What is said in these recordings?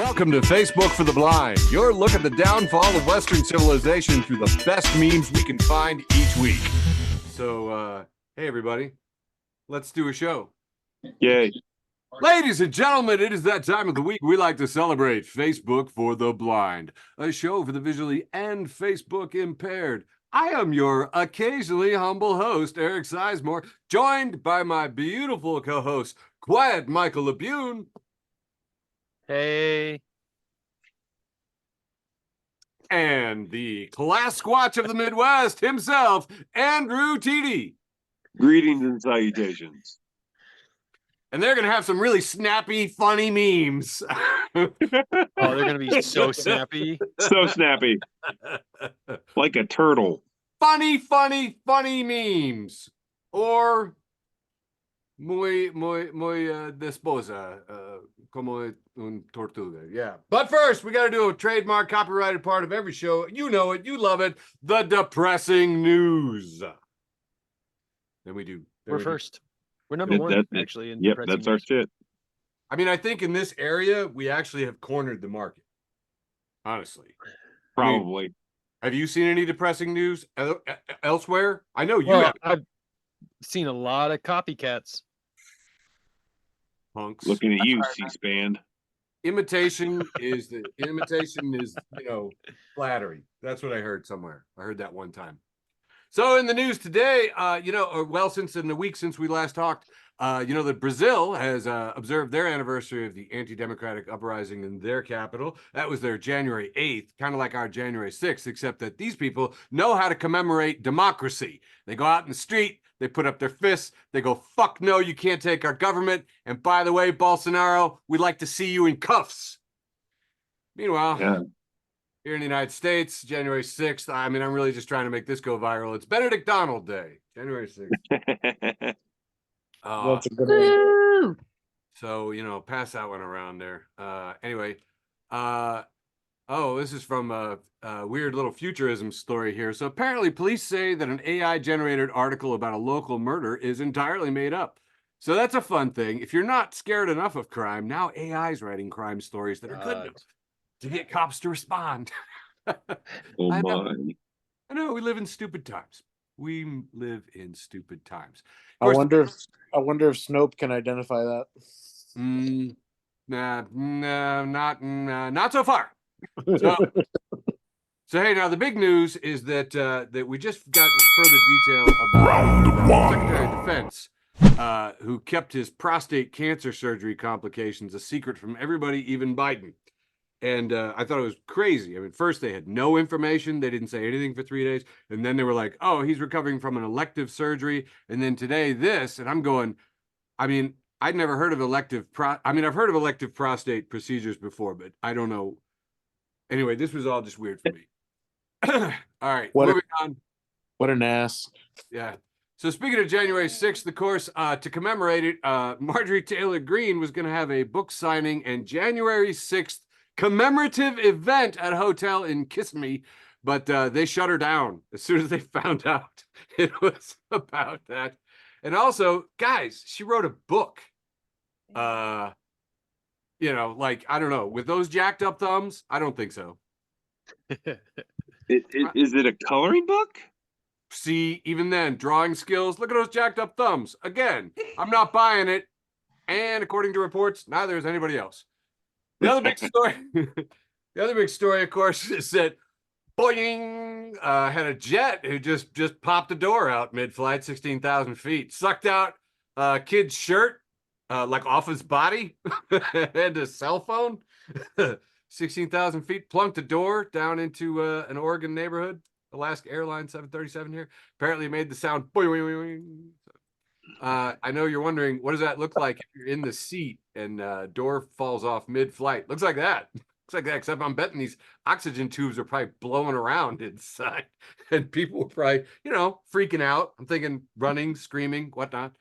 Welcome to Facebook for the Blind, your look at the downfall of Western civilization through the best memes we can find each week. So, hey everybody, let's do a show. Yay. Ladies and gentlemen, it is that time of the week we like to celebrate Facebook for the Blind, a show for the visually and Facebook impaired. I am your occasionally humble host, Eric Sizemore, joined by my beautiful co-host, Quiet Michael Labune. Hey. And the class squatch of the Midwest himself, Andrew Teedy. Greetings and salutations. And they're going to have some really snappy, funny memes. Oh, they're going to be so snappy. So snappy. Like a turtle. Funny memes. Or muy desposa, como un tortuga. Yeah. But first, we got to do a trademark copyrighted part of every show. You know it. You love it. The depressing news. Then we do. We're first. We're number one, actually. In yep, that's our shit. I mean, I think in this area, we actually have cornered the market. Honestly. Probably. I mean, have you seen any depressing news elsewhere? I know you have. I've seen a lot of copycats. Punks. Looking at you, C-SPAN. Imitation is, flattery. That's what I heard somewhere. I heard that one time. So in the news today, since in the week since we last talked, that Brazil has observed their anniversary of the anti-democratic uprising in their capital. That was their January 8th, kind of like our January 6th, except that these people know how to commemorate democracy. They go out in the street, they put up their fists, they go, fuck no, you can't take our government. And by the way, Bolsonaro, we'd like to see you in cuffs. Meanwhile, here in the United States, January 6th, I mean, I'm really just trying to make this go viral. It's Benedict Donald Day, January 6th. That's a good one. So, pass that one around there. Anyway, this is from a weird little futurism story here. So apparently police say that an AI-generated article about a local murder is entirely made up. So that's a fun thing. If you're not scared enough of crime, now AI is writing crime stories that are good enough to get cops to respond. Oh I know, we live in stupid times. We live in stupid times. I wonder if Snope can identify that. Not so far. So hey, now the big news is that we just got further detail about Secretary of Defense, who kept his prostate cancer surgery complications a secret from everybody, even Biden. And I thought it was crazy. I mean, first they had no information. They didn't say anything for 3 days. And then they were like, oh, he's recovering from an elective surgery. And then today this, and I'm going, I mean, I'd never heard of I've heard of elective prostate procedures before, but I don't know. Anyway, this was all just weird for me. All right, moving on. What an ass. Yeah. So speaking of January 6th, of course, to commemorate it, Marjorie Taylor Greene was going to have a book signing and January 6th commemorative event at a hotel in Kissimmee, but they shut her down as soon as they found out it was about that. And also, guys, she wrote a book. I don't know, with those jacked up thumbs, I don't think so. Is it a coloring book? See, even then, drawing skills, look at those jacked up thumbs. Again, I'm not buying it. And according to reports, neither is anybody else. The other big story, of course, is that Boeing had a jet who just popped the door out mid-flight, 16,000 feet, sucked out a kid's shirt, like off his body, and a cell phone, 16,000 feet, plunked the door down into an Oregon neighborhood. Alaska Airlines 737 here. Apparently made the sound boing. I know you're wondering, what does that look like if you're in the seat and door falls off mid-flight? Looks like that. Looks like that, except I'm betting these oxygen tubes are probably blowing around inside. And people were probably, freaking out. I'm thinking running, screaming, whatnot.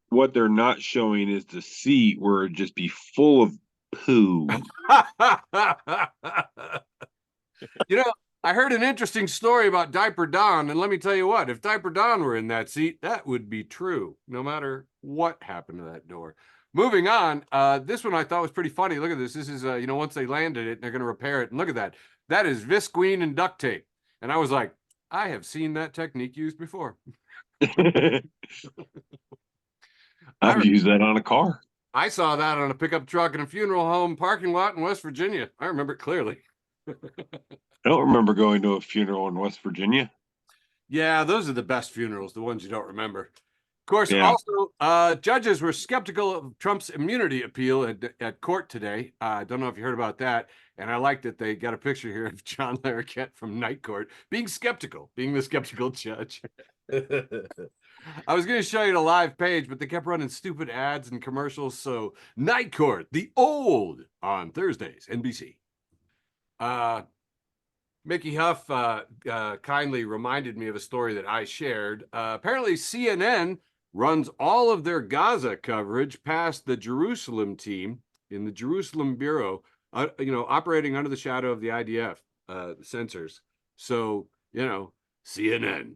What they're not showing is the seat where it'd just be full of poo. I heard an interesting story about Diaper Don, and let me tell you what, if Diaper Don were in that seat, that would be true, no matter what happened to that door. Moving on, this one I thought was pretty funny. Look at this. This is, once they landed it, they're going to repair it. And look at that. That is visqueen and duct tape. And I was like, I have seen that technique used before. I've used that on a car. I saw that on a pickup truck in a funeral home parking lot in West Virginia. I remember it clearly. I don't remember going to a funeral in West Virginia. Yeah, those are the best funerals, the ones you don't remember. Of course, Yeah. also, judges were skeptical of Trump's immunity appeal at court today. I don't know if you heard about that. And I like that they got a picture here of John Larroquette from Night Court being skeptical, being the skeptical judge. I was going to show you the live page, but they kept running stupid ads and commercials. So Night Court, the old on Thursdays, NBC. Mickey Huff kindly reminded me of a story that I shared. Apparently CNN runs all of their Gaza coverage past the Jerusalem team in the Jerusalem Bureau, operating under the shadow of the IDF censors. So, CNN,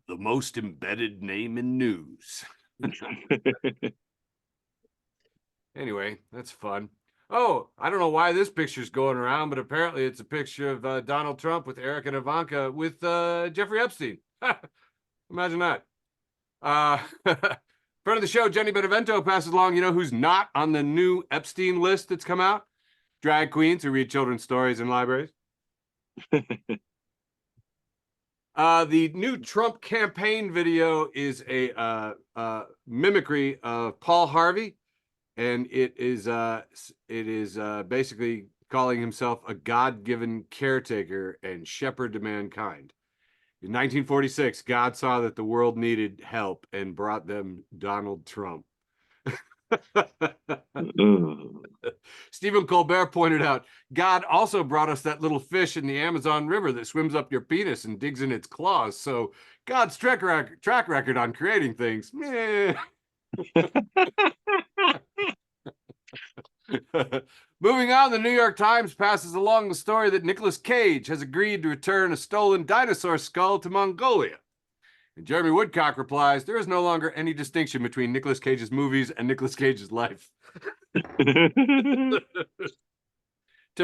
the most embedded name in news. Anyway, that's fun. Oh, I don't know why this picture's going around, but apparently it's a picture of Donald Trump with Eric and Ivanka with Jeffrey Epstein. Imagine that. Friend of the show, Jenny Benevento, passes along, who's not on the new Epstein list that's come out? Drag queens who read children's stories in libraries. The new Trump campaign video is a mimicry of Paul Harvey. And it is basically calling himself a God-given caretaker and shepherd to mankind. In 1946, God saw that the world needed help and brought them Donald Trump. Stephen Colbert pointed out, God also brought us that little fish in the Amazon River that swims up your penis and digs in its claws. So God's track record on creating things, meh. Moving on, the New York Times passes along the story that Nicolas Cage has agreed to return a stolen dinosaur skull to Mongolia. And Jeremy Woodcock replies, there is no longer any distinction between Nicolas Cage's movies and Nicolas Cage's life. Tip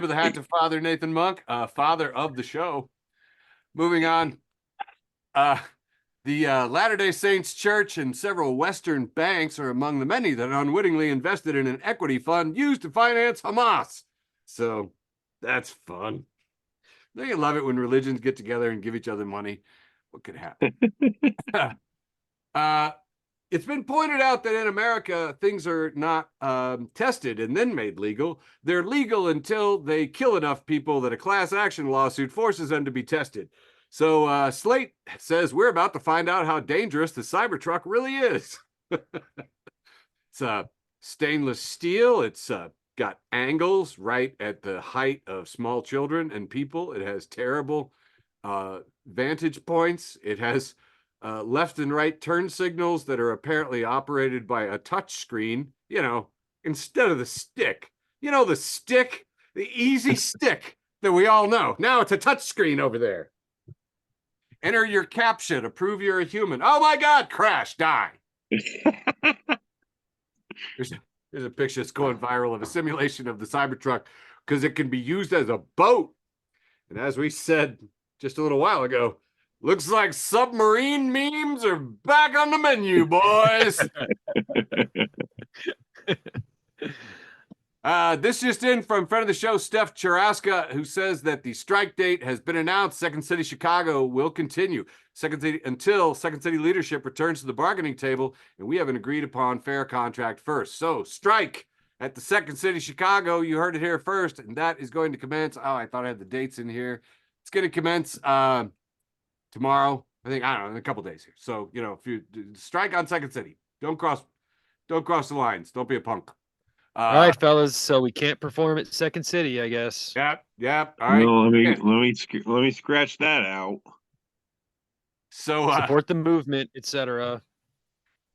of the hat to Father Nathan Monk, father of the show. Moving on, the Latter-day Saints Church and several Western banks are among the many that unwittingly invested in an equity fund used to finance Hamas. So that's fun. Don't you love it when religions get together and give each other money? What could happen? It's been pointed out that in America, things are not tested and then made legal. They're legal until they kill enough people that a class action lawsuit forces them to be tested. So Slate says we're about to find out how dangerous the Cybertruck really is. It's stainless steel. It's got angles right at the height of small children and people. It has terrible vantage points. It has left and right turn signals that are apparently operated by a touch screen, instead of the stick. The stick, the easy stick that we all know. Now it's a touch screen over there. Enter your captcha to prove you're a human. Oh my God, crash, die. There's a picture that's going viral of a simulation of the Cybertruck because it can be used as a boat. And as we said just a little while ago, looks like submarine memes are back on the menu, boys. This just in from friend of the show, Steph Charaska, who says that the strike date has been announced. Second City Chicago will continue until Second City leadership returns to the bargaining table, and we have an agreed upon fair contract first. So strike at the Second City Chicago. You heard it here first, and that is going to commence. Oh, I thought I had the dates in here. It's going to commence tomorrow. I don't know, in a couple days here. So, if you strike on Second City, don't cross the lines. Don't be a punk. All right, fellas. So we can't perform at Second City, I guess. Yep. All right. No, let me scratch that out. So support the movement, etc.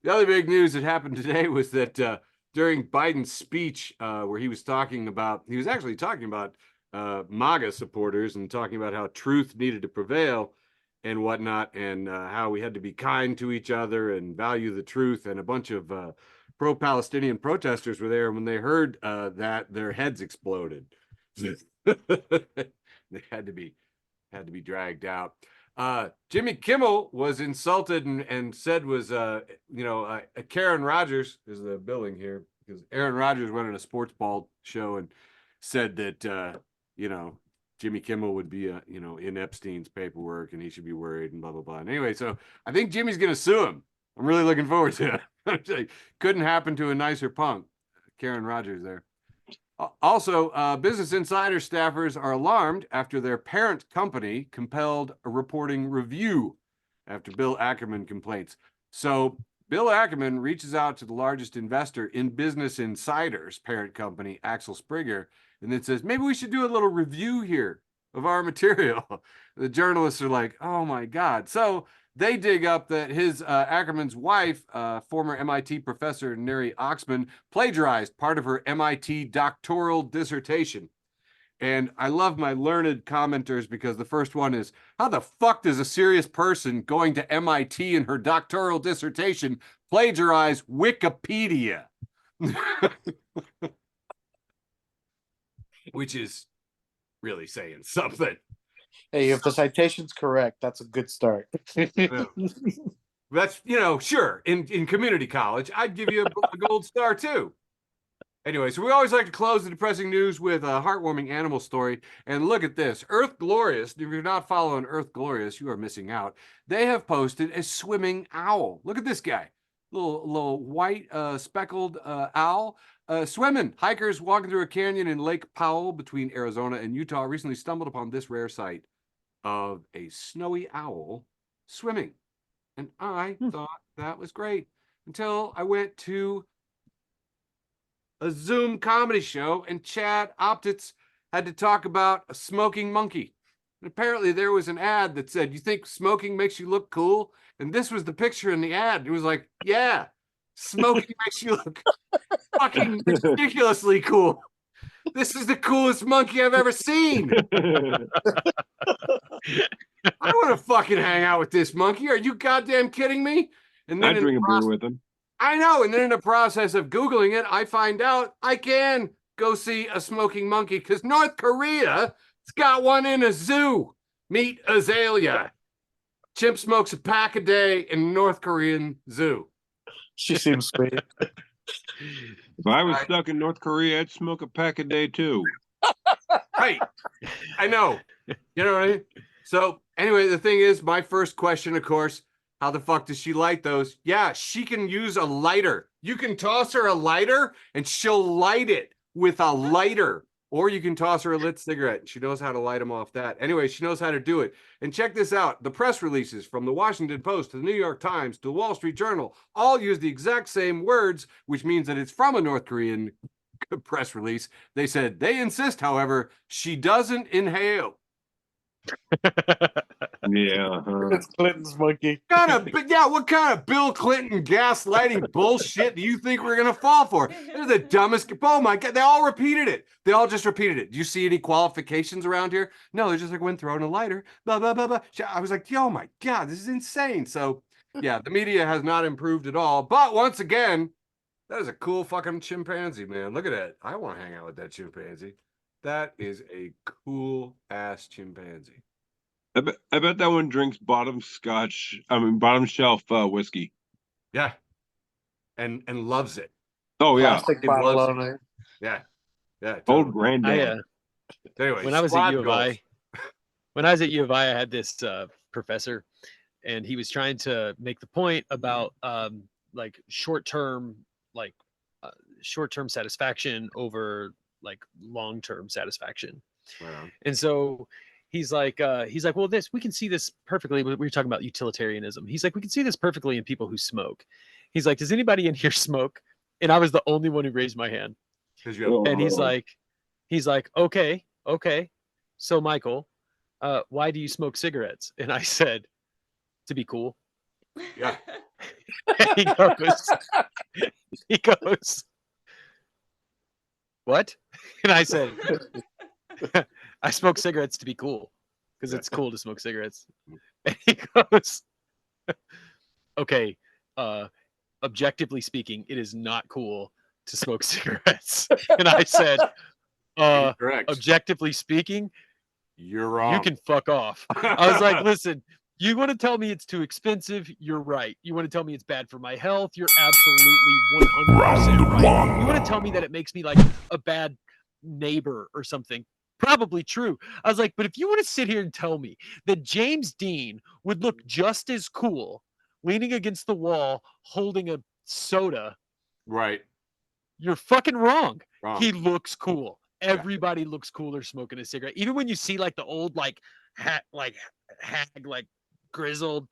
The other big news that happened today was that during Biden's speech, where he was actually talking about MAGA supporters and talking about how truth needed to prevail and whatnot, and how we had to be kind to each other and value the truth and a bunch of pro-Palestinian protesters were there. When they heard that, their heads exploded. They had to be dragged out. Jimmy Kimmel was insulted and said was Karen Rodgers is the billing here, because Aaron Rodgers went on a sports ball show and said that Jimmy Kimmel would be in Epstein's paperwork and he should be worried and blah blah blah. And anyway, so I think Jimmy's gonna sue him. I'm really looking forward to it. Couldn't happen to a nicer punk. Karen Rodgers there. Also, Business Insider staffers are alarmed after their parent company compelled a reporting review after Bill Ackman complaints. So Bill Ackman reaches out to the largest investor in Business Insider's parent company, Axel Springer, and then says, maybe we should do a little review here of our material. The journalists are like, oh my God. So they dig up that his Ackerman's wife, former MIT professor Neri Oxman, plagiarized part of her MIT doctoral dissertation. And I love my learned commenters because the first one is, how the fuck does a serious person going to MIT in her doctoral dissertation plagiarize Wikipedia? Which is really saying something. Hey, if the citation's correct, that's a good start. That's, sure. In community college, I'd give you a gold star too. Anyway, so we always like to close the depressing news with a heartwarming animal story. And look at this. Earth Glorious, if you're not following Earth Glorious, you are missing out. They have posted a swimming owl. Look at this guy. Little white speckled owl swimming. Hikers walking through a canyon in Lake Powell between Arizona and Utah recently stumbled upon this rare sight of a snowy owl swimming. And I thought that was great until I went to a Zoom comedy show and Chad Optitz had to talk about a smoking monkey. And apparently there was an ad that said, you think smoking makes you look cool? And this was the picture in the ad. It was like, yeah, smoking makes you look fucking ridiculously cool. This is the coolest monkey I've ever seen. I want to fucking hang out with this monkey. Are you goddamn kidding me? And then I'd drink a beer with him. I know. And then in the process of Googling it, I find out I can go see a smoking monkey because North Korea has got one in a zoo. Meet Azalea. Chimp smokes a pack a day in North Korean zoo. She seems sweet. If I was stuck in North Korea, I'd smoke a pack a day too. Right. I know. You know what I mean? So anyway, the thing is, my first question, of course, how the fuck does she light those? Yeah, she can use a lighter. You can toss her a lighter and she'll light it with a lighter. Or you can toss her a lit cigarette and she knows how to light them off that. Anyway, she knows how to do it. And check this out. The press releases from the Washington Post to the New York Times to the Wall Street Journal all use the exact same words, which means that it's from a North Korean press release. They said, they insist, however, she doesn't inhale. Yeah. It's Clinton's monkey. What kind of Bill Clinton gaslighting bullshit do you think we're gonna fall for? They're the dumbest. Oh my God, they all repeated it. They all just repeated it. Do you see any qualifications around here? No, they're just like when throwing a lighter, blah, blah, blah, blah. I was like, oh my God, this is insane. So yeah, the media has not improved at all. But once again, that is a cool fucking chimpanzee, man. Look at that. I want to hang out with that chimpanzee. That is a cool ass chimpanzee. I bet that one drinks bottom shelf whiskey. Yeah. And loves it. Oh yeah. Plastic It bottle was- on it. Yeah. Yeah. Old Totally. granddad. Anyway, When I was at squad U of goals. I, when I was at U of I had this professor, and he was trying to make the point about like short-term satisfaction over like long-term satisfaction. Wow. And so he's like, well, we can see this perfectly. We were talking about utilitarianism. He's like, we can see this perfectly in people who smoke. He's like, does anybody in here smoke? And I was the only one who raised my hand. 'Cause you have- And he's like, okay. So Michael, why do you smoke cigarettes? And I said, to be cool. Yeah. he goes, what? And I said, I smoke cigarettes to be cool because it's cool to smoke cigarettes. And he goes, okay, objectively speaking, it is not cool to smoke cigarettes. And I said, Incorrect. objectively speaking, You're wrong. you can fuck off. I was like, listen, you want to tell me it's too expensive? You're right. You want to tell me it's bad for my health? You're absolutely 100% right. You want to tell me that it makes me like a bad neighbor or something? Probably true. I was like, but if you want to sit here and tell me that James Dean would look just as cool leaning against the wall holding a soda, Right. you're fucking wrong. Wrong. He looks cool. Everybody looks cooler smoking a cigarette. Even when you see like the old hag, like grizzled,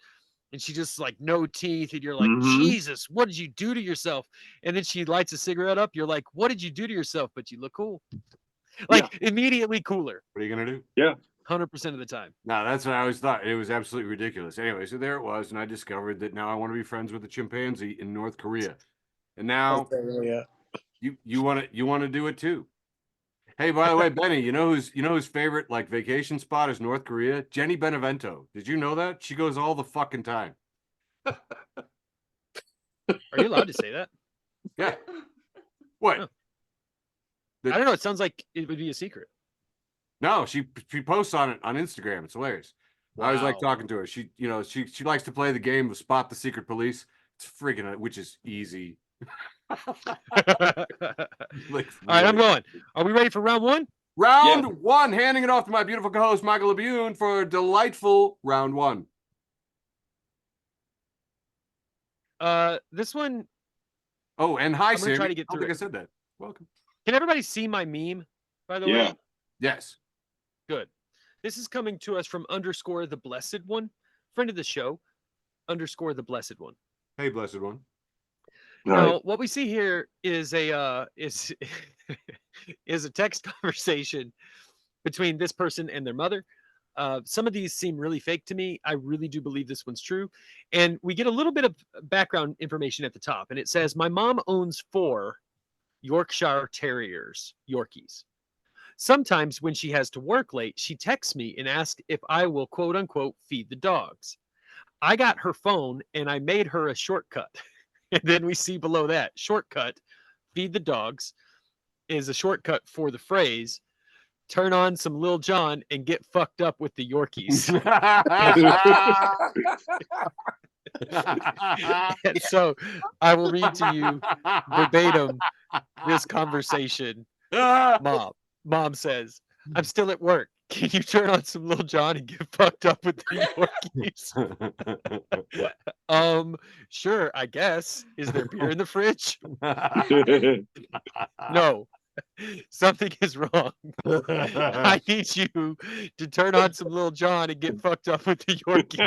and she just like no teeth, and you're like, Jesus, what did you do to yourself? And then she lights a cigarette up. You're like, what did you do to yourself? But you look cool. Like immediately cooler. What are you gonna do? Yeah. 100% of the time. No, that's what I always thought. It was absolutely ridiculous. Anyway, so there it was, and I discovered that now I want to be friends with a chimpanzee in North Korea. And now you want to do it too. Hey, by the way, Benny, you know whose favorite like vacation spot is North Korea? Jenny Benevento. Did you know that? She goes all the fucking time. Are you allowed to say that? Yeah. What? Huh. I don't know. It sounds like it would be a secret. No, she posts on it on Instagram. It's hilarious. Wow. I always like talking to her. She likes to play the game of spot the secret police. It's freaking, which is easy. Like, all right, I'm going. Are we ready for round one? Round one, handing it off to my beautiful co-host Michael Labune for a delightful round one. This one. Oh, and hi, Sam. Try to get I don't through think I said that. Welcome. Can everybody see my meme, by the way? Yes. Good. This is coming to us from _ the blessed one, friend of the show, _ the blessed one. Hey, blessed one. Now, what we see here is a is a text conversation between this person and their mother. Some of these seem really fake to me. I really do believe this one's true. And we get a little bit of background information at the top. And it says, my mom owns 4 Yorkshire Terriers, Yorkies. Sometimes when she has to work late, she texts me and asks if I will, quote unquote, feed the dogs. I got her phone and I made her a shortcut. And then we see below that shortcut, feed the dogs, is a shortcut for the phrase, turn on some Lil Jon and get fucked up with the Yorkies. And so I will read to you verbatim this conversation. Mom says, I'm still at work. Can you turn on some Lil Jon and get fucked up with the Yorkies? Sure, I guess. Is there beer in the fridge? No. Something is wrong. I need you to turn on some Lil Jon and get fucked up with the Yorkies.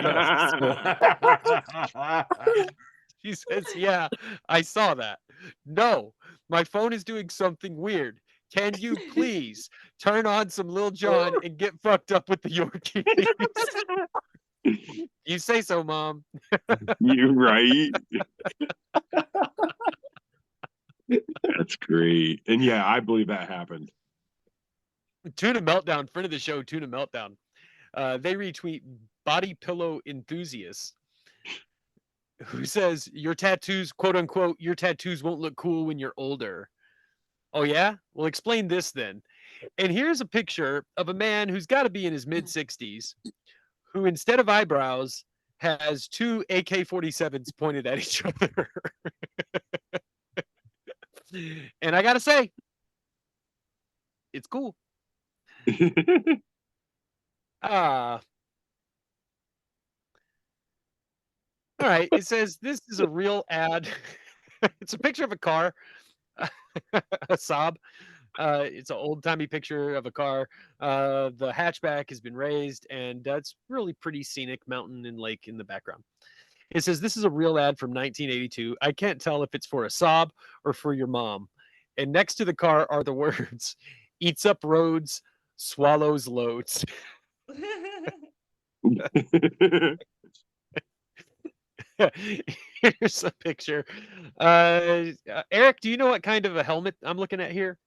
She says, yeah, I saw that. No, my phone is doing something weird. Can you please turn on some Lil Jon and get fucked up with the Yorkies? You say so, Mom. You're right. That's great. And yeah, I believe that happened. Tuna Meltdown, friend of the show, Tuna Meltdown. They retweet Body Pillow Enthusiast, who says, your tattoos, quote unquote, your tattoos won't look cool when you're older. Oh, yeah? Well, explain this then. And here's a picture of a man who's got to be in his mid-60s, who instead of eyebrows has 2 AK-47s pointed at each other. And I got to say, it's cool. All right. It says this is a real ad. It's a picture of a car, a Saab. It's an old-timey picture of a car. The hatchback has been raised, and it's really pretty scenic mountain and lake in the background. It says this is a real ad from 1982. I can't tell if it's for a Saab or for your mom. And next to the car are the words, eats up roads, swallows loads. Here's a picture. Eric, do you know what kind of a helmet I'm looking at here?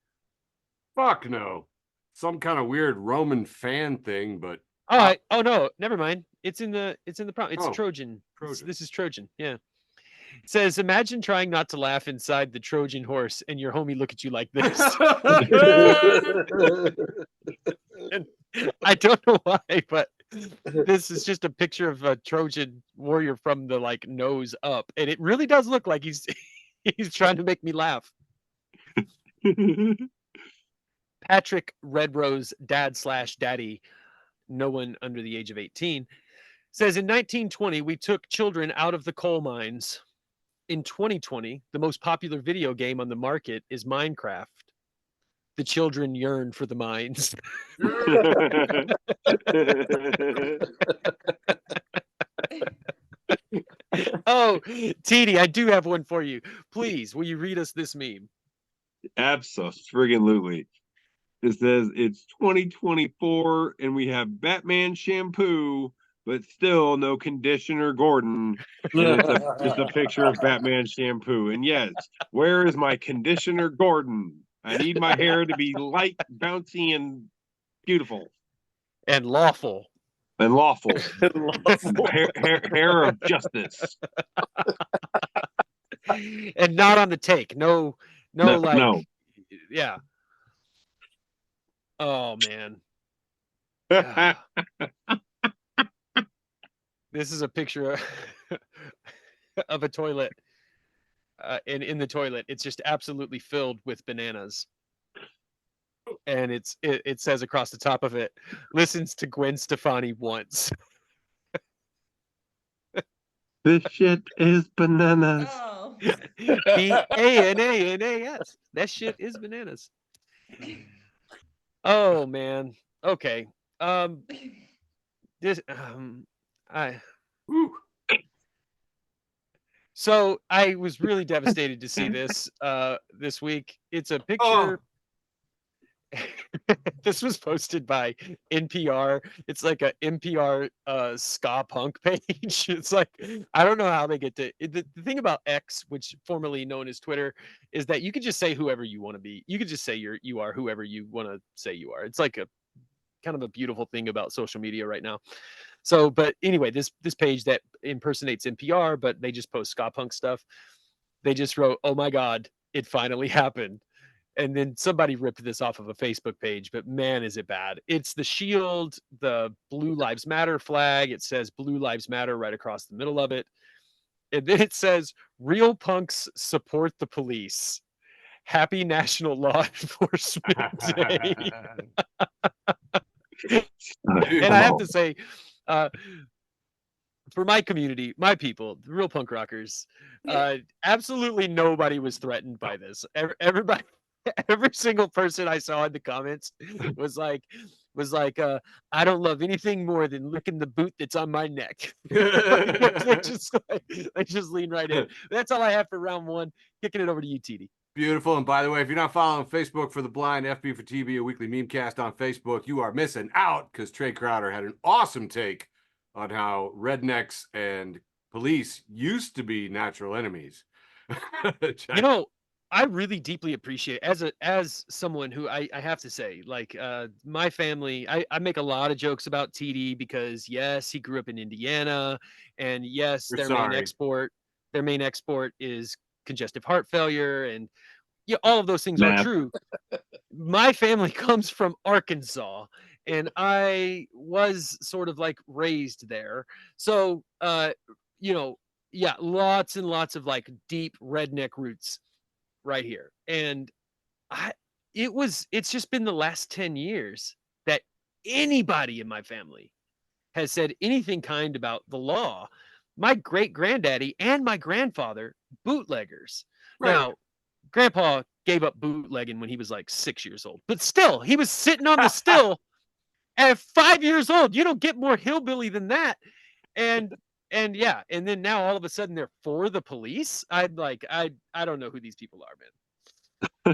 Fuck no. Some kind of weird Roman fan thing, but all right. Oh no, never mind. It's in the prompt. It's Oh, Trojan. Trojan. This is Trojan. Yeah. It says, imagine trying not to laugh inside the Trojan horse and your homie look at you like this. And I don't know why, but this is just a picture of a Trojan warrior from the like nose up, and it really does look like he's trying to make me laugh. Patrick Redrose, dad/daddy, no one under the age of 18, says in 1920 we took children out of the coal mines. In 2020, the most popular video game on the market is Minecraft. The children yearn for the mines. Oh, TD, I do have one for you. Please, will you read us this meme? Absolutely. It says it's 2024 and we have Batman shampoo, but still no conditioner Gordon. And it's a picture of Batman shampoo. And yes, where is my conditioner Gordon? I need my hair to be light, bouncy, and beautiful. And lawful. And lawful. hair of justice. And not on the take. No, like, no. Yeah. Oh, man. This is a picture of a toilet. And in the toilet, it's just absolutely filled with bananas. And it says across the top of it, listens to Gwen Stefani once. This shit is bananas. Oh. BANANAS. That shit is bananas. Oh man. Okay. So I was really devastated to see this this week. It's a picture. This was posted by NPR. It's like a NPR ska punk page. It's like, I don't know how they get to the thing about X, which formerly known as Twitter, is that you could just say whoever you want to be. You could just say you are whoever you want to say you are. It's like a kind of a beautiful thing about social media right now. So, but anyway, this page that impersonates NPR, but they just post ska punk stuff. They just wrote, "Oh my God, it finally happened." And then somebody ripped this off of a Facebook page, but man, is it bad. It's the shield, the Blue Lives Matter flag. It says Blue Lives Matter right across the middle of it. And then it says, real punks support the police. Happy National Law Enforcement Day. And I have to say, for my community, my people, the real punk rockers, absolutely nobody was threatened by this. Everybody, every single person I saw in the comments was like, I don't love anything more than licking the boot that's on my neck. they just lean right in. That's all I have for round one. Kicking it over to you, TD. Beautiful. And by the way, if you're not following Facebook for the Blind, FB4tB, a weekly memecast on Facebook, you are missing out, because Trey Crowder had an awesome take on how rednecks and police used to be natural enemies. You know, I really deeply appreciate as someone who I have to say, like, my family, I make a lot of jokes about TD because yes, he grew up in Indiana, and yes, their main export is congestive heart failure, and yeah, all of those things are true. My family comes from Arkansas, and I was sort of like raised there. So, you know, yeah, lots and lots of like deep redneck roots right here. And it's just been the last 10 years that anybody in my family has said anything kind about the law. My great granddaddy and my grandfather, bootleggers. Right. Now, Grandpa gave up bootlegging when he was like 6 years old, but still, he was sitting on the still at 5 years old. You don't get more hillbilly than that. And yeah, and then now all of a sudden they're for the police. I don't know who these people are,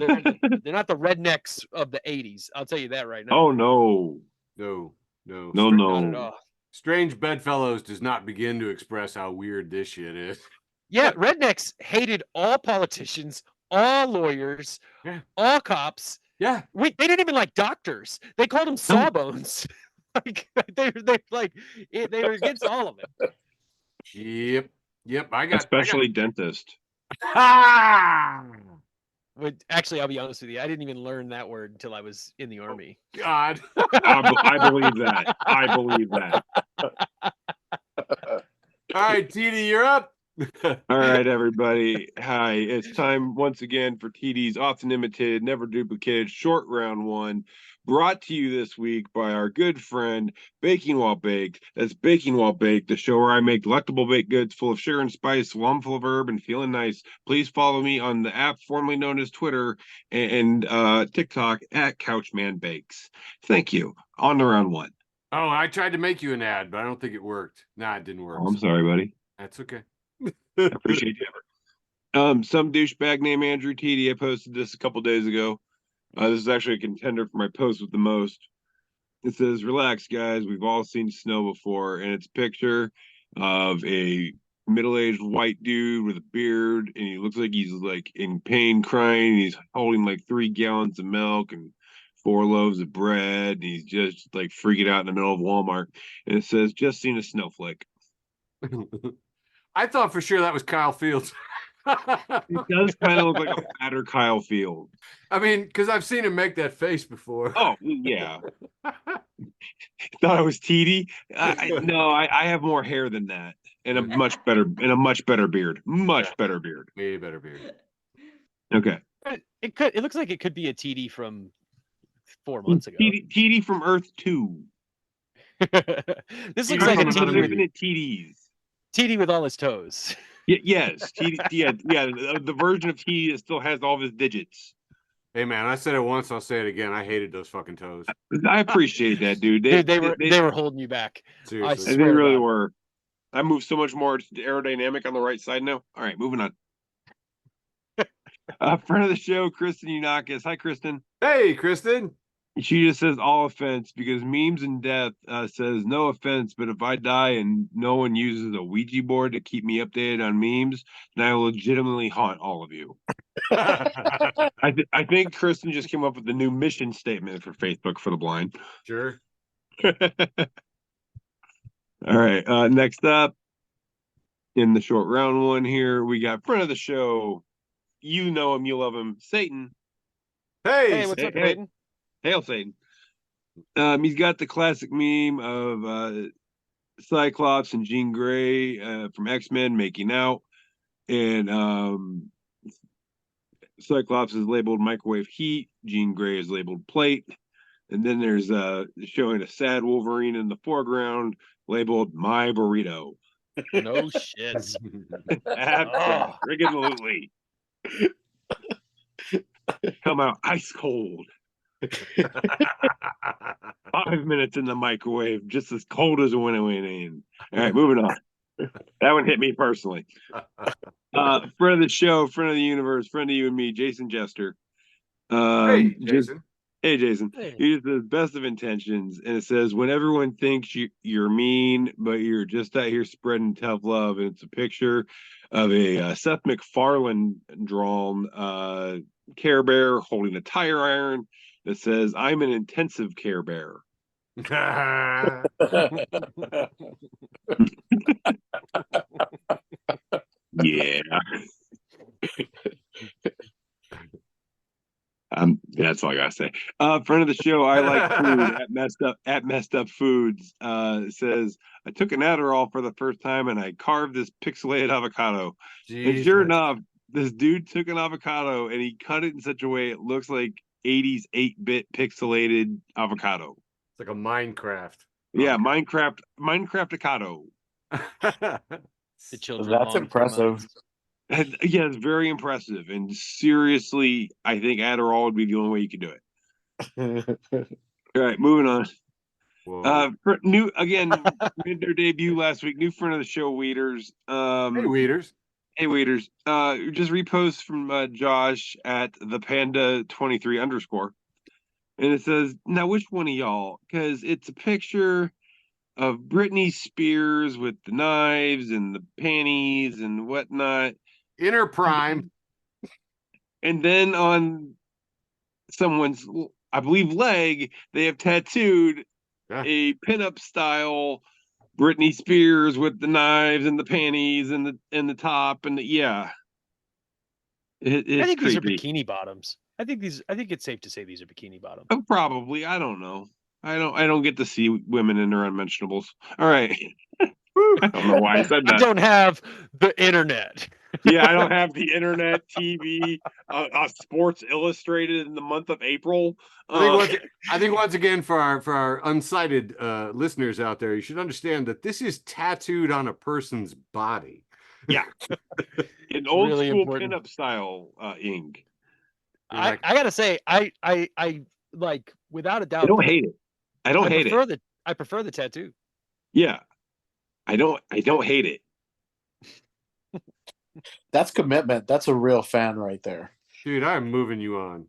man. They're not the rednecks of the 80s. I'll tell you that right now. Oh no. Not at all. Strange Bedfellows does not begin to express how weird this shit is. Yeah, rednecks hated all politicians, all lawyers, all cops. Yeah. They didn't even like doctors. They called them sawbones. Like they were against all of it. Yep. Yep, I got. Especially dentist. Ah, But actually, I'll be honest with you. I didn't even learn that word until I was in the army. God. I believe that. I believe that. All right, TD, you're up. All right, everybody. Hi. It's time once again for TD's often imitated, never duplicated short round one, brought to you this week by our good friend Baking While Baked. That's Baking While Baked, the show where I make delectable baked goods full of sugar and spice, while full of herb and feeling nice. Please follow me on the app formerly known as Twitter and TikTok at Couchman Bakes. Thank you. On to round one. Oh, I tried to make you an ad, but I don't think it worked. Nah, it didn't work. Oh, I'm sorry, buddy. That's okay. I appreciate you. Some douchebag named Andrew TD. I posted this a couple days ago. This is actually a contender for my post with the most. It says, "Relax, guys. We've all seen snow before," and it's a picture of a middle-aged white dude with a beard, and he looks like he's like in pain, crying. He's holding like 3 gallons of milk and 4 loaves of bread, and he's just like freaking out in the middle of Walmart. And it says, "Just seen a snowflake." I thought for sure that was Kyle Fields. It does kind of look like a fatter Kyle Fields. I mean, because I've seen him make that face before. Oh yeah. Thought I was TD. No, I have more hair than that, and a much better beard. Much better beard. Way better beard. Okay. It looks like it could be a TD from 4 months ago. TD from Earth 2. This looks like a From TD with, infinite TDs. TD with all his toes. Yes, TD. Yeah. The version of TD that still has all of his digits. Hey man, I said it once, I'll say it again. I hated those fucking toes. I appreciate that, dude. They were holding you back. Seriously. They swear really to God. were. I moved so much more aerodynamic on the right side now. All right, moving on. Friend of the show, Kristen Unakis. Hi, Kristen. Hey, Kristen. She just says all offense because memes and death says no offense, but if I die and no one uses a Ouija board to keep me updated on memes, then I will legitimately haunt all of you. I think Kristen just came up with the new mission statement for Facebook for the blind. Sure. All right. Next up in the short round one here, we got friend of the show. You know him, you love him, Satan. Hey, what's up, hey. Clayton? Hail Satan. He's got the classic meme of Cyclops and Jean Grey from X-Men making out, and Cyclops is labeled microwave heat, Jean Grey is labeled plate, and then there's showing a sad Wolverine in the foreground labeled my burrito. No shit. Absolutely. Come out ice cold. 5 minutes in the microwave, just as cold as when it went in. All right, moving on. That one hit me personally. Friend of the show, friend of the universe, friend of you and me, Jason Jester. Hey, Jason. Hey, Jason. Hey. He just says best of intentions, and it says when everyone thinks you're mean, but you're just out here spreading tough love. And it's a picture of a Seth MacFarlane drawn Care Bear holding a tire iron that says, "I'm an intensive Care Bear." Yeah. That's all I gotta say. Friend of the show, I like food at messed up foods. Says I took an Adderall for the first time and I carved this pixelated avocado. And sure enough, this dude took an avocado and he cut it in such a way it looks like 80s 8-bit pixelated avocado. It's like a Minecraft. Yeah, Minecraft avocado. The children. That's long for impressive. Yeah, it's very impressive. And seriously, I think Adderall would be the only way you could do it. All right, moving on. Whoa. Made their debut last week. New friend of the show, Weeders. Hey, Weeders. Hey, Weeders. Just repost from Josh at the Panda 23_. And it says, now which one of y'all? Because it's a picture of Britney Spears with the knives and the panties and whatnot. Inner Prime. And then on someone's, I believe, leg, they have tattooed a pinup style Britney Spears with the knives and the panties and the top and it's I think creepy. these are bikini bottoms. I think it's safe to say these are bikini bottoms. Probably. I don't know. I don't get to see women in their unmentionables. All right. I don't know why I said that. I don't have the internet. Yeah, I don't have the internet, TV, Sports Illustrated in the month of April. I think once again for our unsighted listeners out there, you should understand that this is tattooed on a person's body. Yeah, an old really school important. pinup style ink. I gotta say, I like without a doubt. I don't hate it. I prefer the tattoo. Yeah, I don't hate it. That's commitment. That's a real fan right there. Dude, I'm moving you on.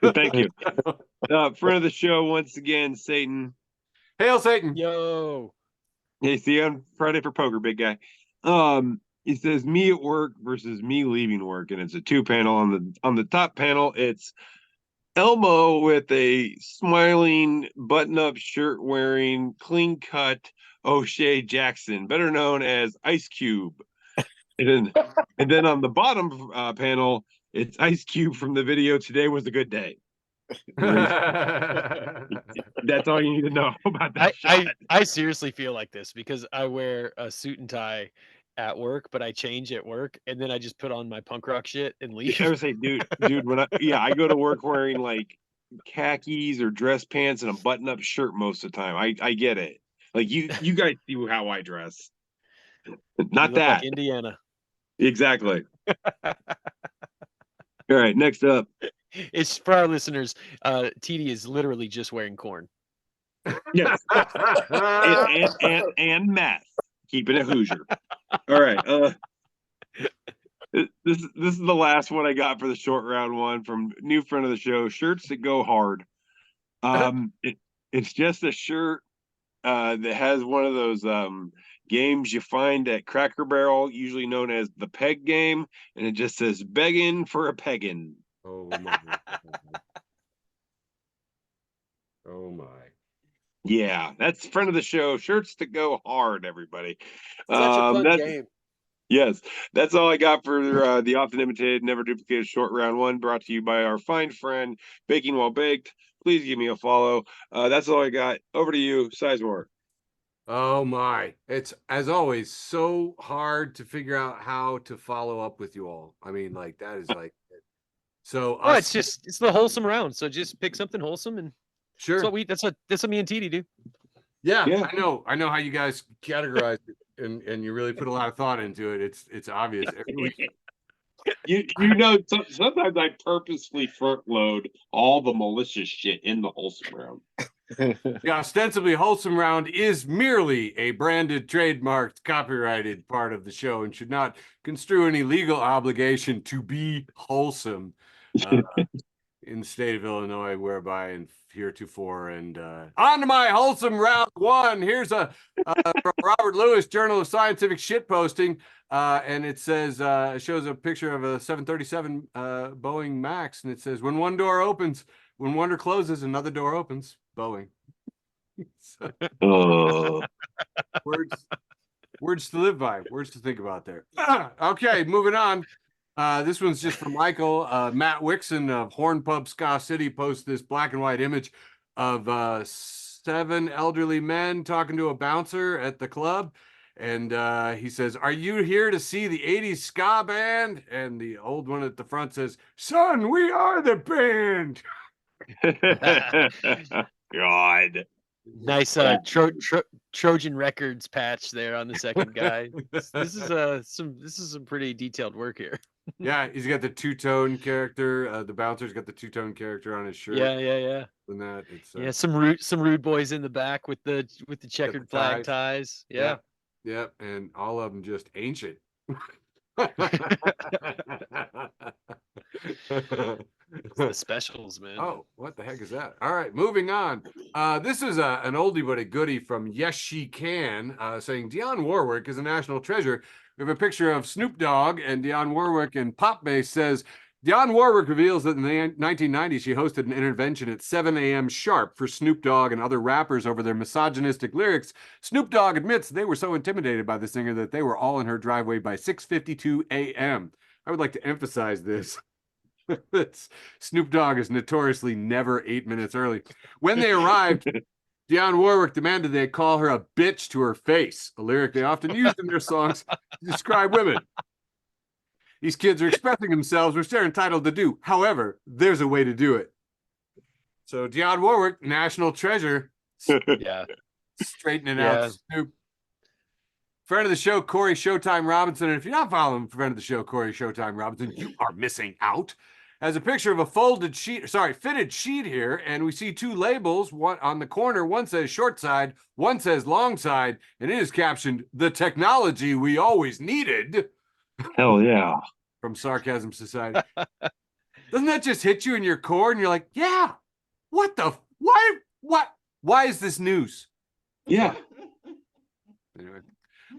Thank you. Friend of the show once again, Satan. Hail Satan. Yo. Hey, see you on Friday for poker, big guy. He says me at work versus me leaving work, and it's a 2-panel. On the top panel, it's Elmo with a smiling, button-up shirt wearing, clean cut O'Shea Jackson, better known as Ice Cube. And then on the bottom panel, it's Ice Cube from the video "Today Was a Good Day." That's all you need to know about that shot. I seriously feel like this because I wear a suit and tie at work, but I change at work and then I just put on my punk rock shit and leave. I would say, dude, when I go to work wearing like khakis or dress pants and a button-up shirt most of the time. I get it. Like you guys see how I dress. Not You look that. like Indiana. Exactly. All right, next up. It's for our listeners. TD is literally just wearing corn. Yes. and meth. Keeping it Hoosier. All right. This is the last one I got for the short round one from new friend of the show, Shirts That Go Hard. It's just a shirt that has one of those games you find at Cracker Barrel, usually known as the peg game, and it just says begging for a peggin'. Oh my. Oh my. Yeah, that's friend of the show, Shirts That Go Hard, everybody. Such a fun game. Yes, that's all I got for the often imitated, never duplicated short round one, brought to you by our fine friend, Baking While Baked. Please give me a follow. That's all I got. Over to you, Sizemore. Oh my. It's, as always, so hard to figure out how to follow up with you all. I mean, like, that is like, so. Oh, it's the wholesome round. So just pick something wholesome and Sure. that's what me and TD do. Yeah, I know how you guys categorize it, and you really put a lot of thought into it. It's obvious. Sometimes I purposely front load all the malicious shit in the wholesome round. The ostensibly wholesome round is merely a branded, trademarked, copyrighted part of the show and should not construe any legal obligation to be wholesome in the state of Illinois, whereby and heretofore. And on to my wholesome round one. Here's a from Robert Lewis, Journal of Scientific Shitposting, and it says shows a picture of a 737 Boeing Max, and it says, when one door opens, when one door closes, another door opens. Boeing. So, words to live by, words to think about there. Okay, moving on. This one's just for Michael. Matt Wixon of Horn Pub Ska City posts this black and white image of 7 elderly men talking to a bouncer at the club. And he says, "Are you here to see the 80s ska band?" And the old one at the front says, "Son, we are the band." God. Nice Trojan Records patch there on the second guy. This is some pretty detailed work here. Yeah, he's got the two-tone character. The bouncer's got the two-tone character on his shirt. Yeah. And that it's some rude boys in the back with the checkered flag ties. Yeah. Yep, and all of them just ancient. It's the specials, man. Oh, what the heck is that? All right, moving on. This is an oldie but a goodie from Yes She Can, saying Dionne Warwick is a national treasure. We have a picture of Snoop Dogg and Dionne Warwick, and Pop Bass says, Dionne Warwick reveals that in the 1990s, she hosted an intervention at 7 a.m. sharp for Snoop Dogg and other rappers over their misogynistic lyrics. Snoop Dogg admits they were so intimidated by the singer that they were all in her driveway by 6:52 a.m. I would like to emphasize this. Snoop Dogg is notoriously never 8 minutes early. When they arrived, Dionne Warwick demanded they call her a bitch to her face, a lyric they often used in their songs to describe women. These kids are expressing themselves, which they're entitled to do. However, there's a way to do it. So Dionne Warwick, national treasure. Yeah. Straightening Yeah. out Snoop. Friend of the show, Corey Showtime Robinson. And if you're not following friend of the show, Corey Showtime Robinson, you are missing out. Has a picture of a fitted sheet here, and we see two labels. One on the corner, one says short side, one says long side, and it is captioned "The technology we always needed." Hell yeah. From Sarcasm Society. Doesn't that just hit you in your core and you're like, yeah, why is this news? Yeah. Anyway.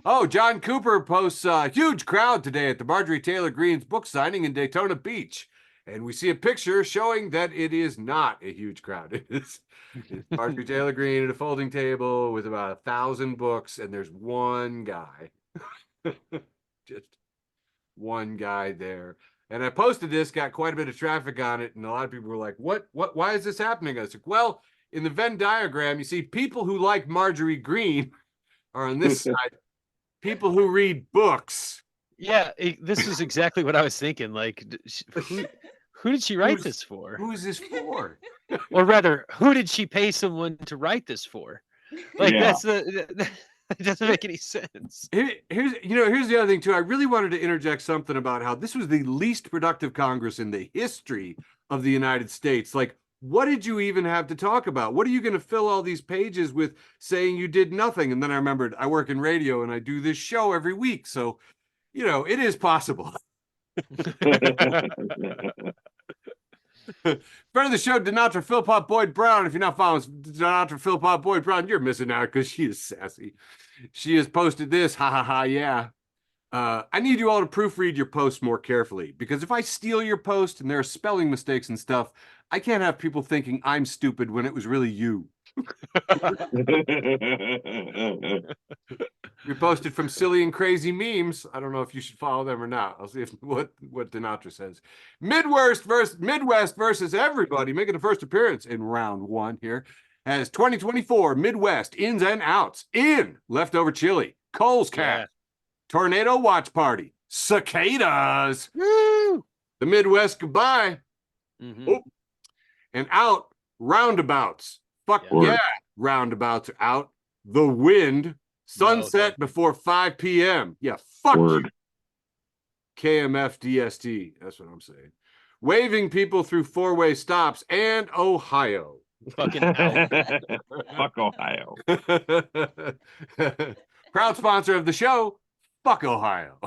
Oh, John Cooper posts a huge crowd today at the Marjorie Taylor Greene's book signing in Daytona Beach. And we see a picture showing that it is not a huge crowd. It's Marjorie Taylor Greene at a folding table with about 1,000 books, and there's one guy. Just one guy there. And I posted this, got quite a bit of traffic on it, and a lot of people were like, why is this happening? I was like, well, in the Venn diagram, you see people who like Marjorie Greene are on this side, people who read books. Yeah, this is exactly what I was thinking. Like, who did she write this for? Who is this for? Or rather, who did she pay someone to write this for? Like, Yeah. it doesn't make any sense. Here's the other thing too. I really wanted to interject something about how this was the least productive Congress in the history of the United States. Like, what did you even have to talk about? What are you going to fill all these pages with saying you did nothing? And then I remembered I work in radio and I do this show every week. So, it is possible. Friend of the show, Denatra Philpott Boyd Brown. If you're not following Denatra Philpott Boyd Brown, you're missing out because she is sassy. She has posted this. Ha ha ha, yeah. I need you all to proofread your posts more carefully, because if I steal your post and there are spelling mistakes and stuff, I can't have people thinking I'm stupid when it was really you. We posted from Silly and Crazy Memes. I don't know if you should follow them or not. I'll see what Denatra says. Midwest versus everybody, making the first appearance in round one here, as 2024 Midwest ins and outs in Leftover Chili, Cole's Cat, Tornado Watch Party, Cicadas, Woo! the Midwest goodbye, Mhm. and out Roundabouts. Fuck Yeah. yeah, Roundabouts are out. The Wind, sunset before 5 p.m. Yeah, fuck you. KMF DST. That's what I'm saying. Waving people through four-way stops and Ohio. Fucking out. Fuck Ohio. Proud sponsor of the show. Fuck Ohio.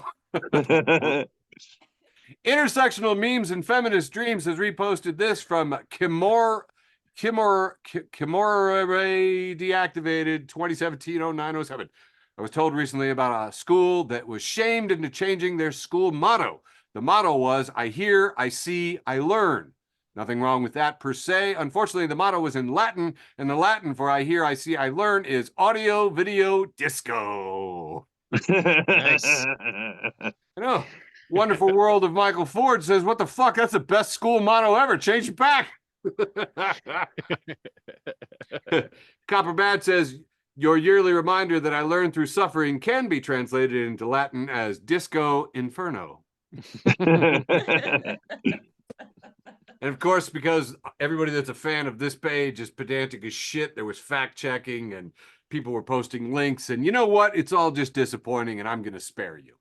Intersectional Memes and Feminist Dreams has reposted this from Kimura deactivated 2017-09-07. I was told recently about a school that was shamed into changing their school motto. The motto was, I hear, I see, I learn. Nothing wrong with that per se. Unfortunately, the motto was in Latin, and the Latin for I hear, I see, I learn is audio, video, disco. Nice. I know. Wonderful World of Michael Ford says, what the fuck? That's the best school motto ever. Change it back. Copper Bad says, your yearly reminder that I learned through suffering can be translated into Latin as Disco Inferno. And of course, because everybody that's a fan of this page is pedantic as shit, there was fact checking and people were posting links. And you know what? It's all just disappointing, and I'm going to spare you.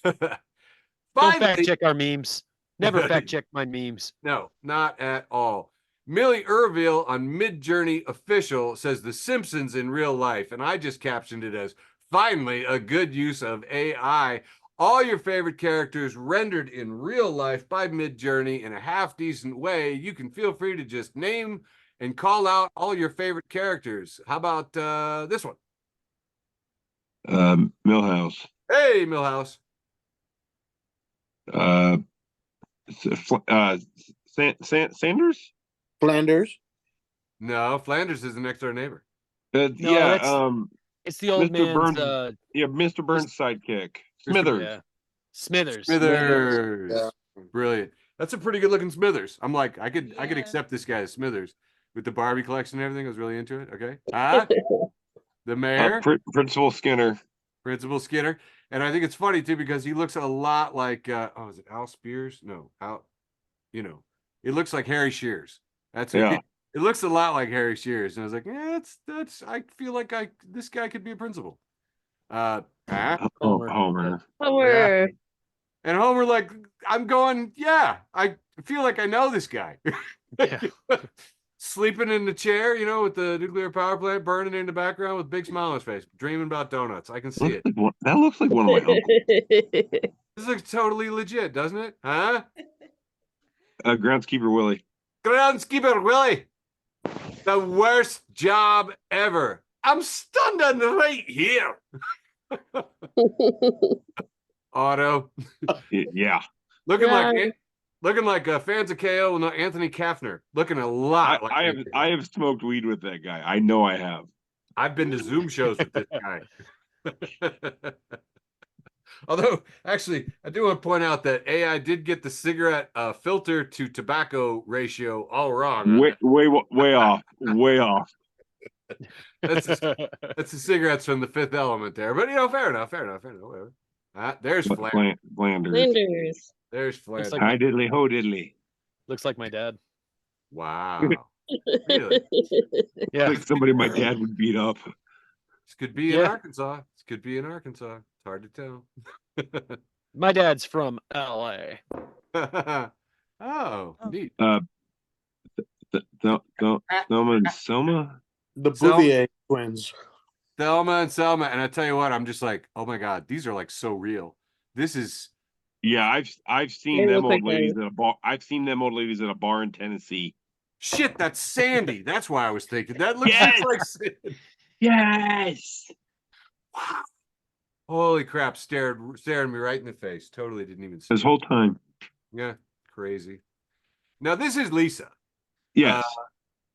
Don't fact check our memes. Never fact check my memes. No, not at all. Millie Irville on Midjourney Official says The Simpsons in real life, and I just captioned it as finally a good use of AI. All your favorite characters rendered in real life by Midjourney in a half-decent way. You can feel free to just name and call out all your favorite characters. How about this one? Millhouse. Hey, Millhouse. Sanders? Flanders. No, Flanders is the next door neighbor. No, Yeah, it's the old Mr. man's. Burns. Yeah, Mr. Burns' sidekick, Mr. Smithers. Yeah, Smithers. Smithers. Yeah. Brilliant. That's a pretty good looking Smithers. I'm like, I could accept this guy as Smithers with the Barbie collection and everything. I was really into it. Okay. The mayor, Principal Skinner. Principal Skinner. And I think it's funny too, because he looks a lot like is it Al Spears? No, Al, it looks like Harry Shears. That's Yeah. It looks a lot like Harry Shears. And I was like, yeah, that's I feel like this guy could be a principal. Homer. Homer. Homer. And Homer, like, I'm going, yeah, I feel like I know this guy. Yeah. Sleeping in the chair, with the nuclear power plant burning in the background with a big smile on his face, dreaming about donuts. I can see it. That looks like one of my uncles. This looks totally legit, doesn't it? Huh? Groundskeeper Willie. Groundskeeper Willie. The worst job ever. I'm stunned on the right here. Otto. Yeah. Looking like fans of KO, no, Anthony Kaffner. Looking a lot like I have smoked weed with that guy. I know I have. I've been to Zoom shows with this guy. Although, actually, I do want to point out that AI did get the cigarette filter to tobacco ratio all wrong. Way off. Way off. That's the cigarettes from The Fifth Element there. But, fair enough. Whatever. There's Flanders. Flanders. There's Flanders. like Hi diddly ho diddly. Looks like my dad. Wow. Really? Yeah. Like somebody my dad would beat up. This could be in Arkansas. This could be in Arkansas. It's hard to tell. My dad's from LA. Oh, neat. Thelma and Selma. The Bouvier twins. Thelma and Selma. And I tell you what, I'm just like, oh my God, these are like so real. This is. Yeah, I've seen them old ladies at a bar. I've seen them old ladies at a bar in Tennessee. Shit, that's Sandy. That's why I was thinking. That looks just like Sandy. Yes. Wow. Holy crap, staring me right in the face. Totally didn't even see This whole time. Yeah, crazy. Now this is Lisa. Yes.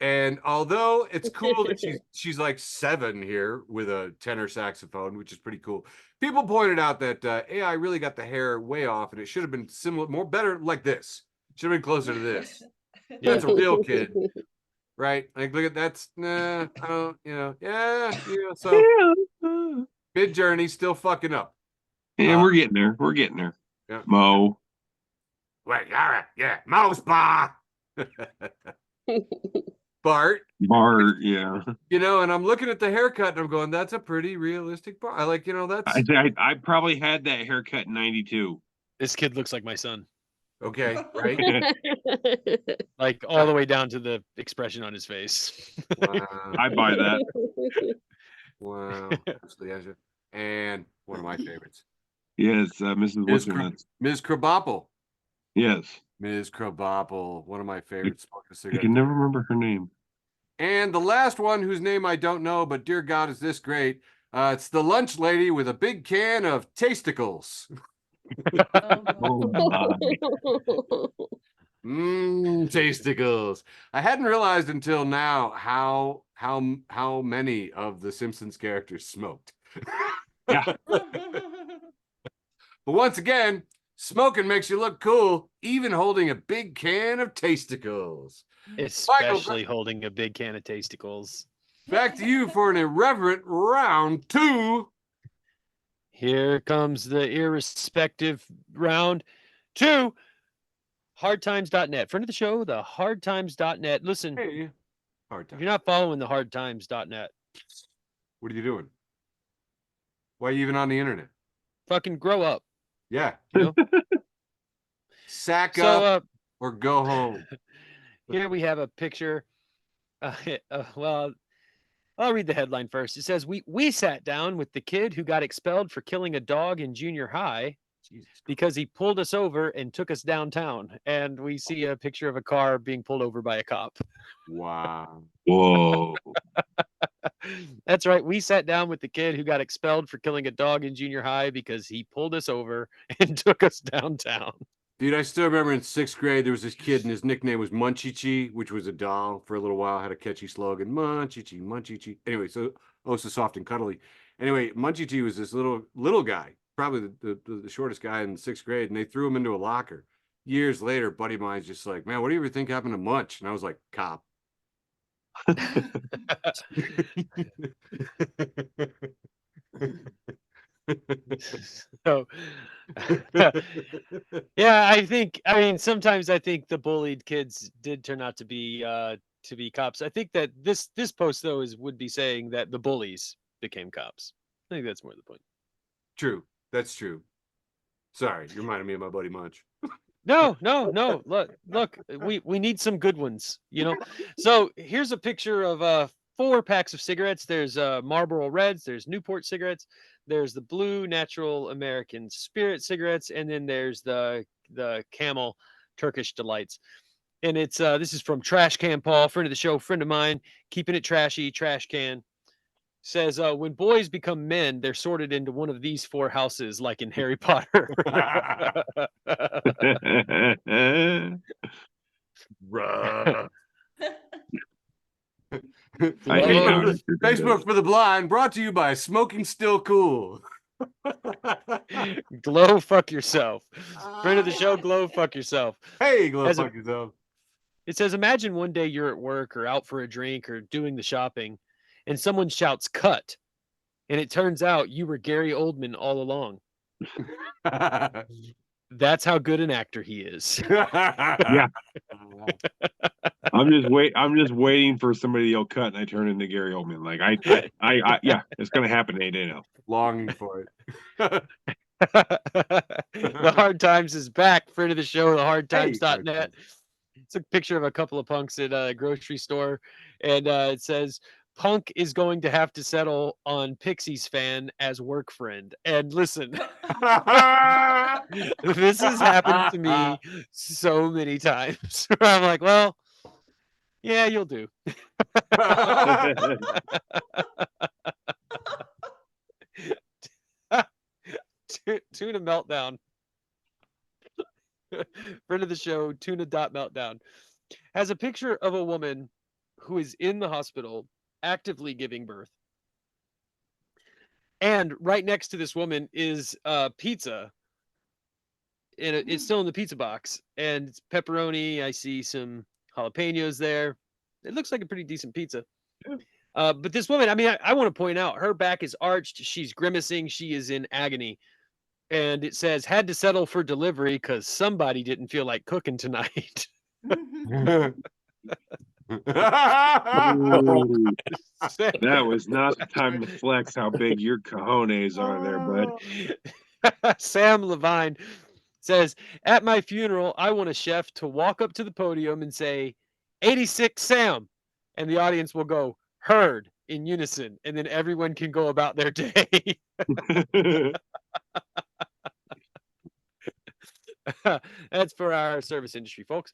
And although it's cool that she's like 7 here with a tenor saxophone, which is pretty cool. People pointed out that AI really got the hair way off, and it should have been similar, better like this. Should have been closer to this. That's a real kid, right? Like, look at that's I don't, yeah. So Mid Journey still fucking up. Yeah, we're getting there. We're getting there. Yeah. Mo. Wait, all right, yeah, Mo's bar. Bart, yeah. and I'm looking at the haircut and I'm going, that's a pretty realistic Bart. I like, that's I probably had that haircut in '92. This kid looks like my son. okay, right? Like all the way down to the expression on his face. Wow. I buy that. Wow. And one of my favorites. Yes, Mrs. What's Ms. Krabappel. Yes. Ms. Krabappel, one of my favorites. I can never remember her name. And the last one, whose name I don't know, but dear God, is this great? It's the lunch lady with a big can of tasticles. Tasticles. I hadn't realized until now how many of the Simpsons characters smoked. Yeah. But once again, smoking makes you look cool, even holding a big can of tasticles. Especially holding a big can of tasticles. Back to you for an irreverent round 2. Here comes the irrespective round 2. Hardtimes.net. Friend of the show, the hardtimes.net. Listen, Hey, hard if time. you're not following the hardtimes.net, What are you doing? Why are you even on the internet? fucking grow up. Yeah. You know? Sack So up or go home. here we have a picture. Well, I'll read the headline first. It says, we sat down with the kid who got expelled for killing a dog in junior high Jesus Christ. because he pulled us over and took us downtown. And we see a picture of a car being pulled over by a cop. Wow. Whoa. That's right. We sat down with the kid who got expelled for killing a dog in junior high because he pulled us over and took us downtown. Dude, I still remember in 6th grade, there was this kid and his nickname was Munchie-Chi, which was a doll for a little while, had a catchy slogan, Munchie-Chi, Munchie-Chi. Anyway, so soft and cuddly. Anyway, Munchie-Chi was this little guy, probably the shortest guy in 6th grade, and they threw him into a locker. Years later, a buddy of mine's just like, man, what do you ever think happened to Munch? And I was like, cop. So, yeah, I mean, sometimes I think the bullied kids did turn out to be cops. I think that this post though would be saying that the bullies became cops. I think that's more the point. True. That's true. Sorry, you reminded me of my buddy Munch. No. Look, we need some good ones, So here's a picture of 4 packs of cigarettes. There's Marlboro Reds, there's Newport cigarettes, there's the Blue Natural American Spirit cigarettes, and then there's the Camel Turkish Delights. And it's this is from Trash Can Paul, friend of the show, friend of mine, keeping it trashy, trash can. Says when boys become men, they're sorted into one of these 4 houses, like in Harry Potter. Facebook for the blind, brought to you by Smoking Still Cool. Glow fuck yourself. Friend of the show, glow fuck yourself. Hey, glow fuck yourself. It says, imagine one day you're at work or out for a drink or doing the shopping, and someone shouts "cut," and it turns out you were Gary Oldman all along. That's how good an actor he is. Yeah. I'm just waiting for somebody to cut and I turn into Gary Oldman. Like I yeah, it's gonna happen any day now. Longing for it. The Hard Times is back. Friend of the show, thehardtimes.net. It's a picture of a couple of punks at a grocery store, and it says, "Punk is going to have to settle on Pixies fan as work friend." And listen, this has happened to me so many times. I'm like, well, yeah, you'll do. Tuna Meltdown. Friend of the show, Tuna.Meltdown, has a picture of a woman who is in the hospital actively giving birth. And right next to this woman is pizza. And it's still in the pizza box. And it's pepperoni. I see some jalapenos there. It looks like a pretty decent pizza. But this woman, I mean, I want to point out, her back is arched. She's grimacing. She is in agony. And it says, had to settle for delivery because somebody didn't feel like cooking tonight. That was not the time to flex how big your cojones are there, bud. Sam Levine says, at my funeral, I want a chef to walk up to the podium and say, 86 Sam. And the audience will go, heard, in unison. And then everyone can go about their day. That's for our service industry, folks.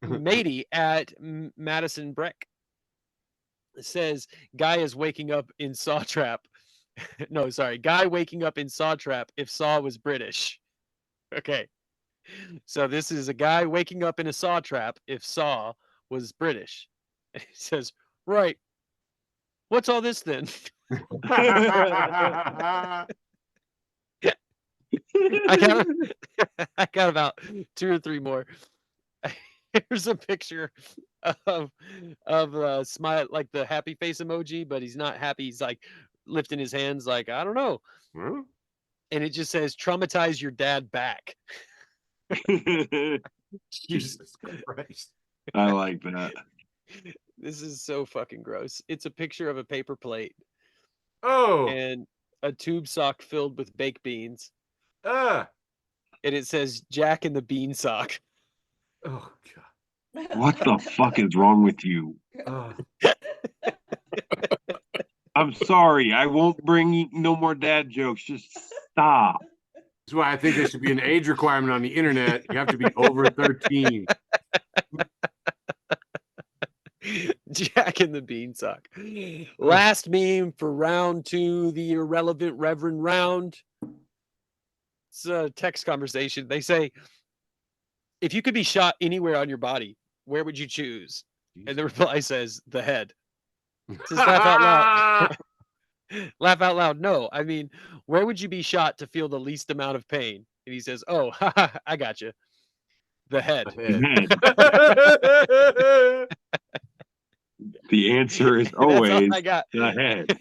Matey at Madison Breck says, guy is waking up in Saw Trap. No, sorry. Guy waking up in Saw Trap if Saw was British. Okay. So this is a guy waking up in a Saw Trap if Saw was British. And he says, right. What's all this then? I got about 2 or 3 more. Here's a picture of smile, like the happy face emoji, but he's not happy. He's like lifting his hands, like, I don't know. Huh? And it just says, traumatize your dad back. Jesus Christ. I like that. This is so fucking gross. It's a picture of a paper plate. Oh. And a tube sock filled with baked beans. And it says Jack and the Bean Sock. Oh God. What the fuck is wrong with you? I'm sorry. I won't bring no more dad jokes. Just stop. That's why I think there should be an age requirement on the internet. You have to be over 13. Jack and the Beanstalk. Last meme for round 2, the irrelevant Reverend round. It's a text conversation. They say, if you could be shot anywhere on your body, where would you choose? And the reply says, the head. Just laugh out loud. Laugh out loud. No, I mean, where would you be shot to feel the least amount of pain? And he says, oh, I got you. The head. The answer is That's all always I got the head.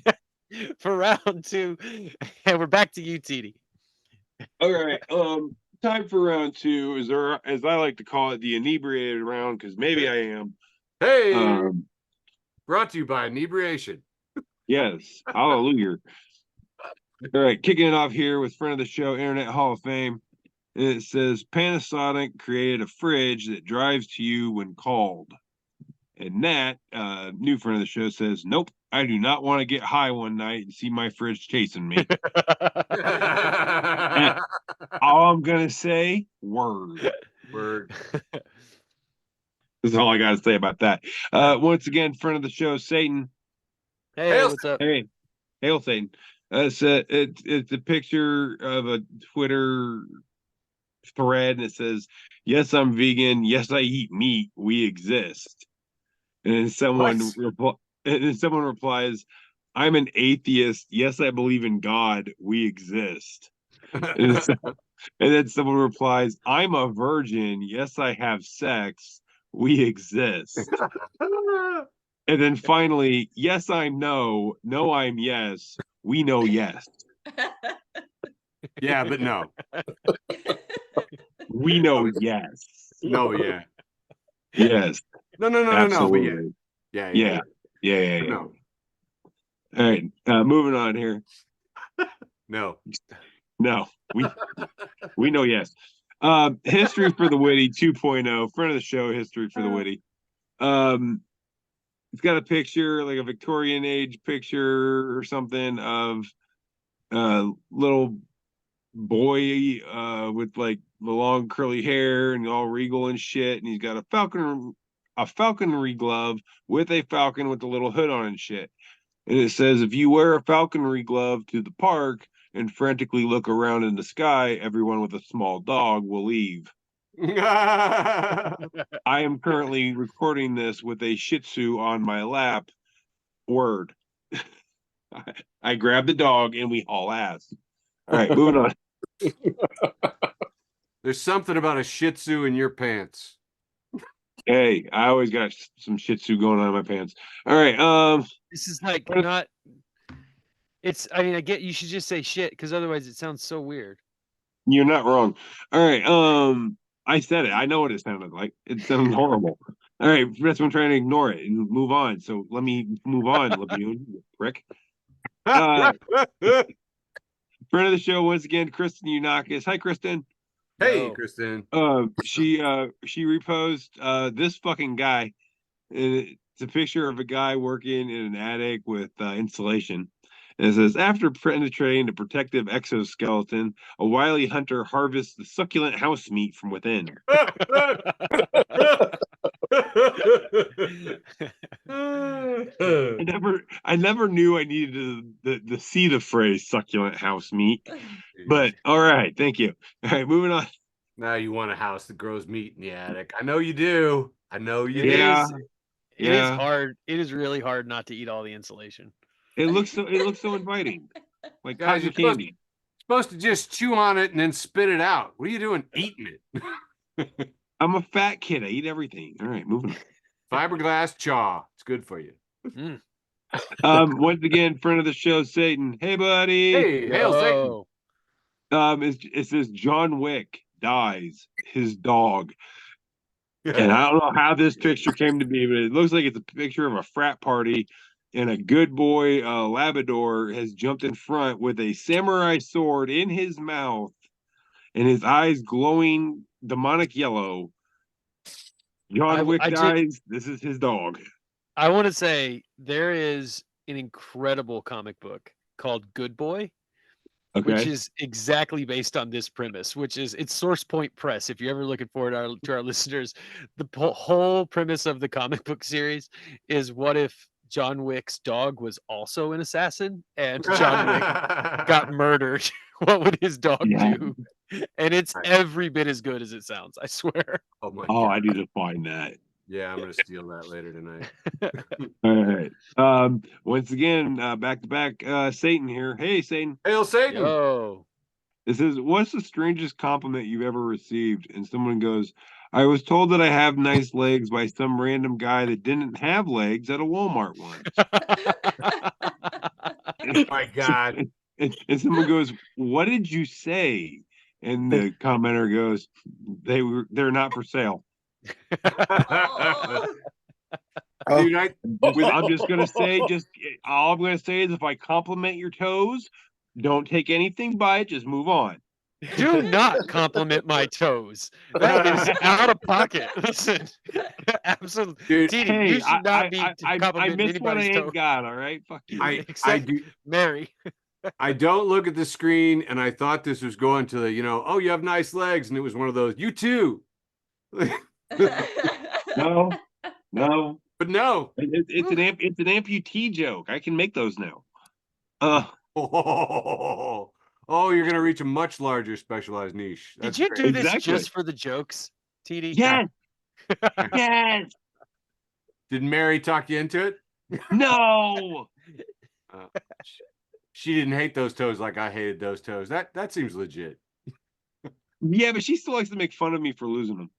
for round 2. And we're back to you, TD. All right. Time for round 2 is there, as I like to call it, the inebriated round, because maybe I am. Hey, brought to you by inebriation. Yes. Hallelujah. All right, kicking it off here with friend of the show, Internet Hall of Fame. And it says Panasonic created a fridge that drives to you when called. And Nat, new friend of the show, says, nope, I do not want to get high one night and see my fridge chasing me. All I'm going to say, word. Word. That's all I got to say about that. Once again, friend of the show, Satan. Hey, Hail what's up? Hey, hail Satan. It's a picture of a Twitter thread, and it says, yes, I'm vegan. Yes, I eat meat. We exist. And then someone replies, I'm an atheist. Yes, I believe in God. We exist. And then someone replies, I'm a virgin. Yes, I have sex. We exist. And then finally, yes, I'm no. No, I'm yes. We know yes. Yeah, but no. We know yes. No, yeah. Yes. No, but Absolutely. yeah. Yeah. No. All right. Moving on here. No. No. We know yes. History for the Witty 2.0. Friend of the show, History for the Witty. It's got a picture, like a Victorian age picture or something of a little boy with like the long curly hair and all regal and shit, and he's got a falconry glove with a falcon with a little hood on and shit. And it says, if you wear a falconry glove to the park and frantically look around in the sky, everyone with a small dog will leave. I am currently recording this with a Shih Tzu on my lap. Word. I grab the dog and we haul ass. All right, moving on. There's something about a Shih Tzu in your pants. Hey, I always got some Shih Tzu going on in my pants. All right. This is like not. It's. I mean, I get you should just say shit because otherwise it sounds so weird. You're not wrong. All right. I said it. I know what it sounded like. It sounds horrible. All right. That's why I'm trying to ignore it and move on. So let me move on, Labune, you prick. Friend of the show once again, Kristen Unakis. Hi, Kristen. Hey, No. Kristen. She reposted this fucking guy. It's a picture of a guy working in an attic with insulation. And it says, after penetrating the protective exoskeleton, a wily hunter harvests the succulent house meat from within. I never knew I needed to see the phrase succulent house meat. But all right, thank you. All right, moving on. Now you want a house that grows meat in the attic. I know you do. I know you It do. Yeah. is. It is hard. It is really hard not to eat all the insulation. It looks so inviting. Like Guys, cotton you're candy. supposed to just chew on it and then spit it out. What are you doing eating it? I'm a fat kid. I eat everything. All right, moving on. Fiberglass chaw. It's good for you. Once again, friend of the show, Satan. Hey, buddy. Hey, hail Satan. It says John Wick dies his dog. And I don't know how this picture came to be, but it looks like it's a picture of a frat party, and a good boy Labrador has jumped in front with a samurai sword in his mouth and his eyes glowing demonic yellow. John Wick dies. This is his dog. I want to say there is an incredible comic book called Good Boy, which is exactly based on this premise, which is it's Source Point Press. If you're ever looking forward to our listeners, the whole premise of the comic book series is what if John Wick's dog was also an assassin, and John Wick got murdered, what would his dog Yeah. do? And it's every bit as good as it sounds, I swear. Oh my Oh, god. I need to find that. Yeah, I'm gonna steal that later tonight. All right. Once again, back to back, Satan here. Hey, Satan. Hail Satan! Yo. It says, "What's the strangest compliment you've ever received?" And someone goes, "I was told that I have nice legs by some random guy that didn't have legs at a Walmart once." Oh my god. And someone goes, "What did you say?" And the commenter goes, "They're not for sale." Dude, I'm just gonna say, all I'm gonna say is, if I compliment your toes, don't take anything by it. Just move on. Do not compliment my toes. That is out of pocket. Listen, absolutely. Dude, Titi, Hey, you should not be I complimenting miss what I anybody's toe. ain't got. All right, fuck you. I Except do. Mary. I don't look at the screen, and I thought this was going to the, oh, you have nice legs, and it was one of those, you too. No, no. But no. It's an amputee joke. I can make those now. Oh, you're gonna reach a much larger specialized niche. Did That's you great. do this Exactly. just for the jokes, TD? Yes, yes. Did Mary talk you into it? No. She didn't hate those toes like I hated those toes. That seems legit. Yeah, but she still likes to make fun of me for losing them.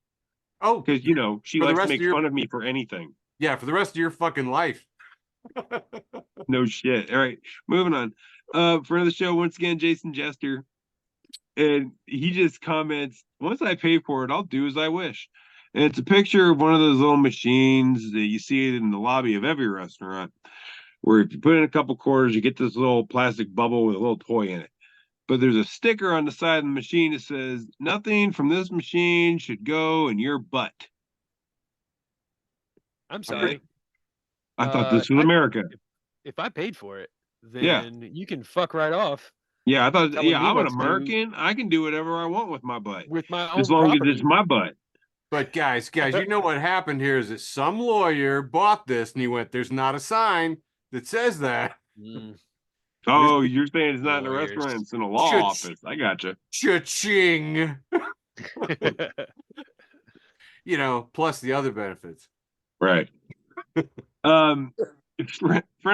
Oh, Because she For the likes to rest make of your- fun of me for anything. yeah, for the rest of your fucking life. No shit. All right, moving on. Friend of the show once again, Jason Jester, and he just comments, "Once I pay for it, I'll do as I wish." And it's a picture of one of those little machines that you see in the lobby of every restaurant, where if you put in a couple quarters, you get this little plastic bubble with a little toy in it. But there's a sticker on the side of the machine that says, "Nothing from this machine should go in your butt." I'm sorry. I thought this was I- America. If I paid for it, then Yeah. you can fuck right off Yeah, I thought, telling me I'm what an to do. American. I can do whatever I want with my butt. with my own As long property. as it's my butt. But guys, you know what happened here is that some lawyer bought this and he went, "There's not a sign that says that." Mm. Oh, you're saying it's not in a Lawyers. restaurant, it's in a law Should- office. I gotcha. Cha-ching. Plus the other benefits. Right. Friend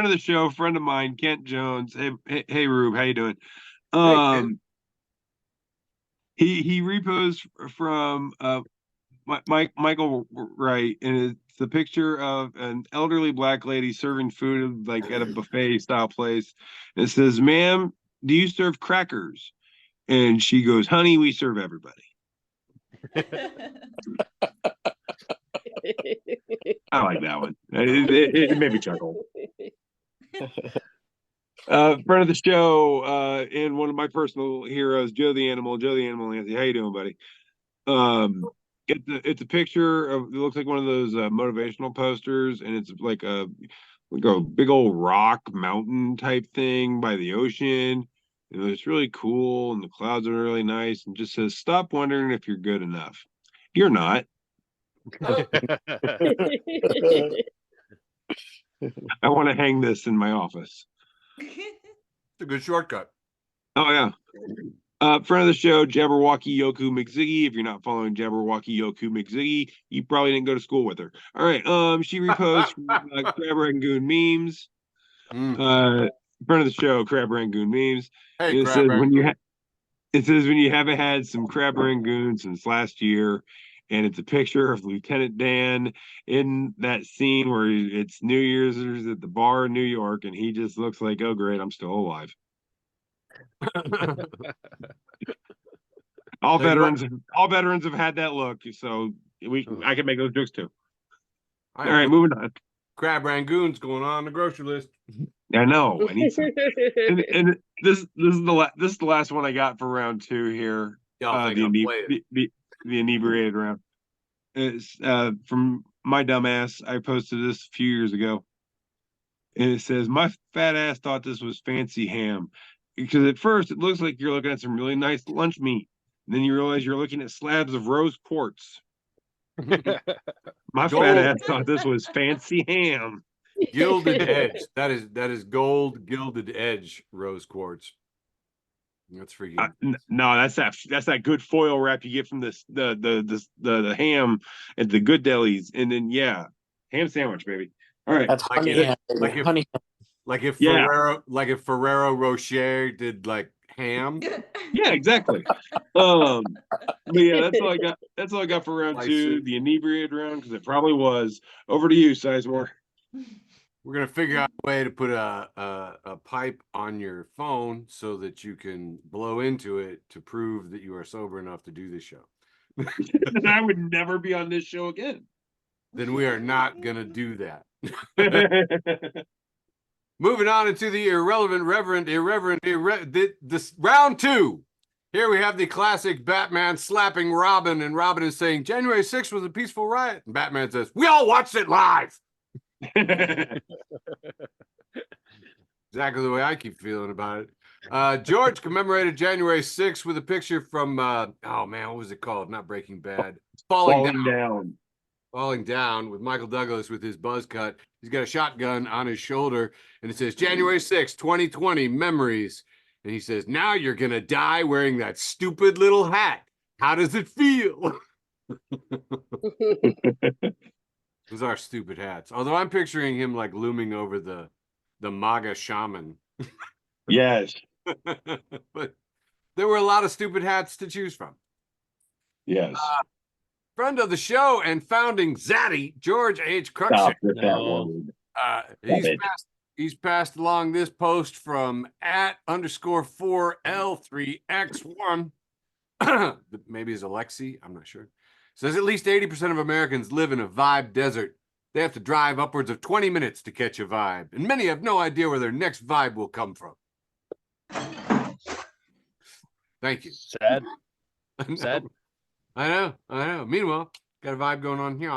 of the show, friend of mine, Kent Jones. Hey, Rube, how you doing? Kent. He reposts from Michael Wright, and it's the picture of an elderly black lady serving food like at a buffet style place. It says, "Ma'am, do you serve crackers?" And she goes, "Honey, we serve everybody." I like that one. It made me chuckle. Friend of the show, and one of my personal heroes, Joe the Animal. Nancy, how you doing, buddy? It's a picture of, it looks like one of those motivational posters, and it's like a big old rock mountain type thing by the ocean. It's really cool, and the clouds are really nice, and just says, "Stop wondering if you're good enough. You're not." I want to hang this in my office. It's a good shortcut. Oh yeah. Friend of the show, Jabberwocky Yoku McZiggy. If you're not following Jabberwocky Yoku McZiggy, you probably didn't go to school with her. All right. She reposts Crab Rangoon memes. Friend of the show, Crab Rangoon memes. Hey, It Crab says Rangoon. when you haven't had some Crab Rangoon since last year. And it's a picture of Lieutenant Dan in that scene where it's New Year's at the bar in New York, and he just looks like, "Oh great, I'm still alive." All veterans have had that look, so I can make those jokes too. All right, moving on. Crab Rangoon's going on the grocery list. I know. I need some. And this is the last one I got for round 2 here. Y'all think I'm playing. The inebriated round. It's from my dumbass. I posted this a few years ago, and it says, "My fat ass thought this was fancy ham, because at first it looks like you're looking at some really nice lunch meat, and then you realize you're looking at slabs of roast quartz. My fat ass thought this was fancy ham." Gilded edge. That is gold gilded edge rose quartz. That's for you. No, that's that good foil wrap you get from the ham at the good delis, and then ham sandwich, baby. All right, That's Like honey it- ham. like if- honey. Like if Yeah. Ferrero Rocher did like ham. yeah, exactly. But yeah, that's all I got. That's all I got for round Slice two, it. the inebriated round, because it probably was. Over to you, Sizemore. We're gonna figure out a way to put a pipe on your phone so that you can blow into it to prove that you are sober enough to do this show. And I would never be on this show again. Then we are not gonna do that. Moving on into the this round two. Here we have the classic Batman slapping Robin, and Robin is saying January 6th was a peaceful riot. And Batman says, we all watched it live. Exactly the way I keep feeling about it. George commemorated January 6th with a picture from, oh man, what was it called? Not Breaking Bad. Falling Down. Falling Down with Michael Douglas with his buzz cut. He's got a shotgun on his shoulder, and it says January 6th, 2020, memories. And he says, now you're going to die wearing that stupid little hat. How does it feel? Those are stupid hats. Although I'm picturing him like looming over the MAGA shaman. Yes. But there were a lot of stupid hats to choose from. Yes. Friend of the show and founding Zaddy, George H. Stop Cruikshank. with that one. He's passed along this post from @_4L3X1. Maybe it's Alexi. I'm not sure. Says at least 80% of Americans live in a vibe desert. They have to drive upwards of 20 minutes to catch a vibe, and many have no idea where their next vibe will come from. Thank you. Sad. I know. Sad. I know. Meanwhile, got a vibe going on here.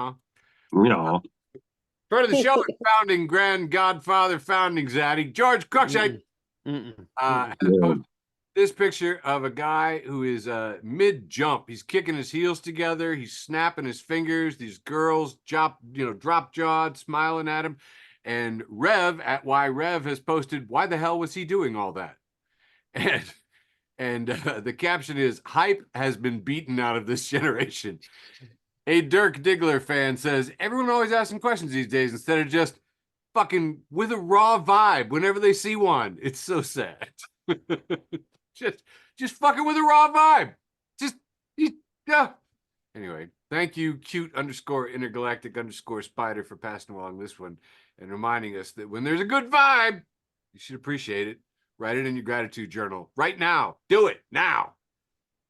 No. Friend of the show and founding grand godfather, founding Zaddy, George Cruikshank. Has posted this picture of a guy who is mid-jump. He's kicking his heels together. He's snapping his fingers. These girls drop-jawed, smiling at him. And Rev at YRev has posted, why the hell was he doing all that? And the caption is, hype has been beaten out of this generation. A Dirk Diggler fan says, everyone always asking questions these days instead of just fucking with a raw vibe whenever they see one. It's so sad. just fucking with a raw vibe. Yeah. Anyway, thank you, cute_intergalactic_spider for passing along this one and reminding us that when there's a good vibe, you should appreciate it. Write it in your gratitude journal right now. Do it now.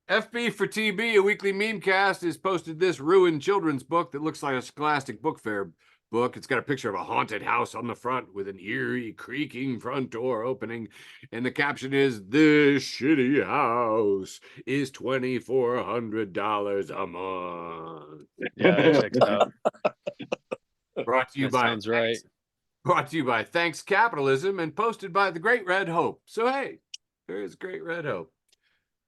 FB4tB, a weekly memecast, has posted this ruined children's book that looks like a Scholastic Book Fair book. It's got a picture of a haunted house on the front with an eerie creaking front door opening. And the caption is, this shitty house is $2,400 a month. Yeah, that checks out. Brought to you That by sounds right. Brought to you by Thanks Capitalism and posted by the Great Red Hope. So hey, there is Great Red Hope.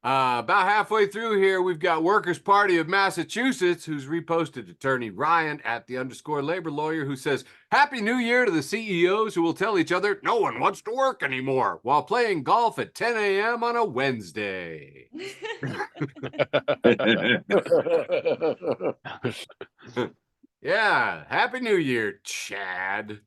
About halfway through here, we've got Workers' Party of Massachusetts, who's reposted attorney Ryan at the _labor lawyer, who says, Happy New Year to the CEOs who will tell each other no one wants to work anymore while playing golf at 10 a.m. on a Wednesday. Yeah, Happy New Year, Chad.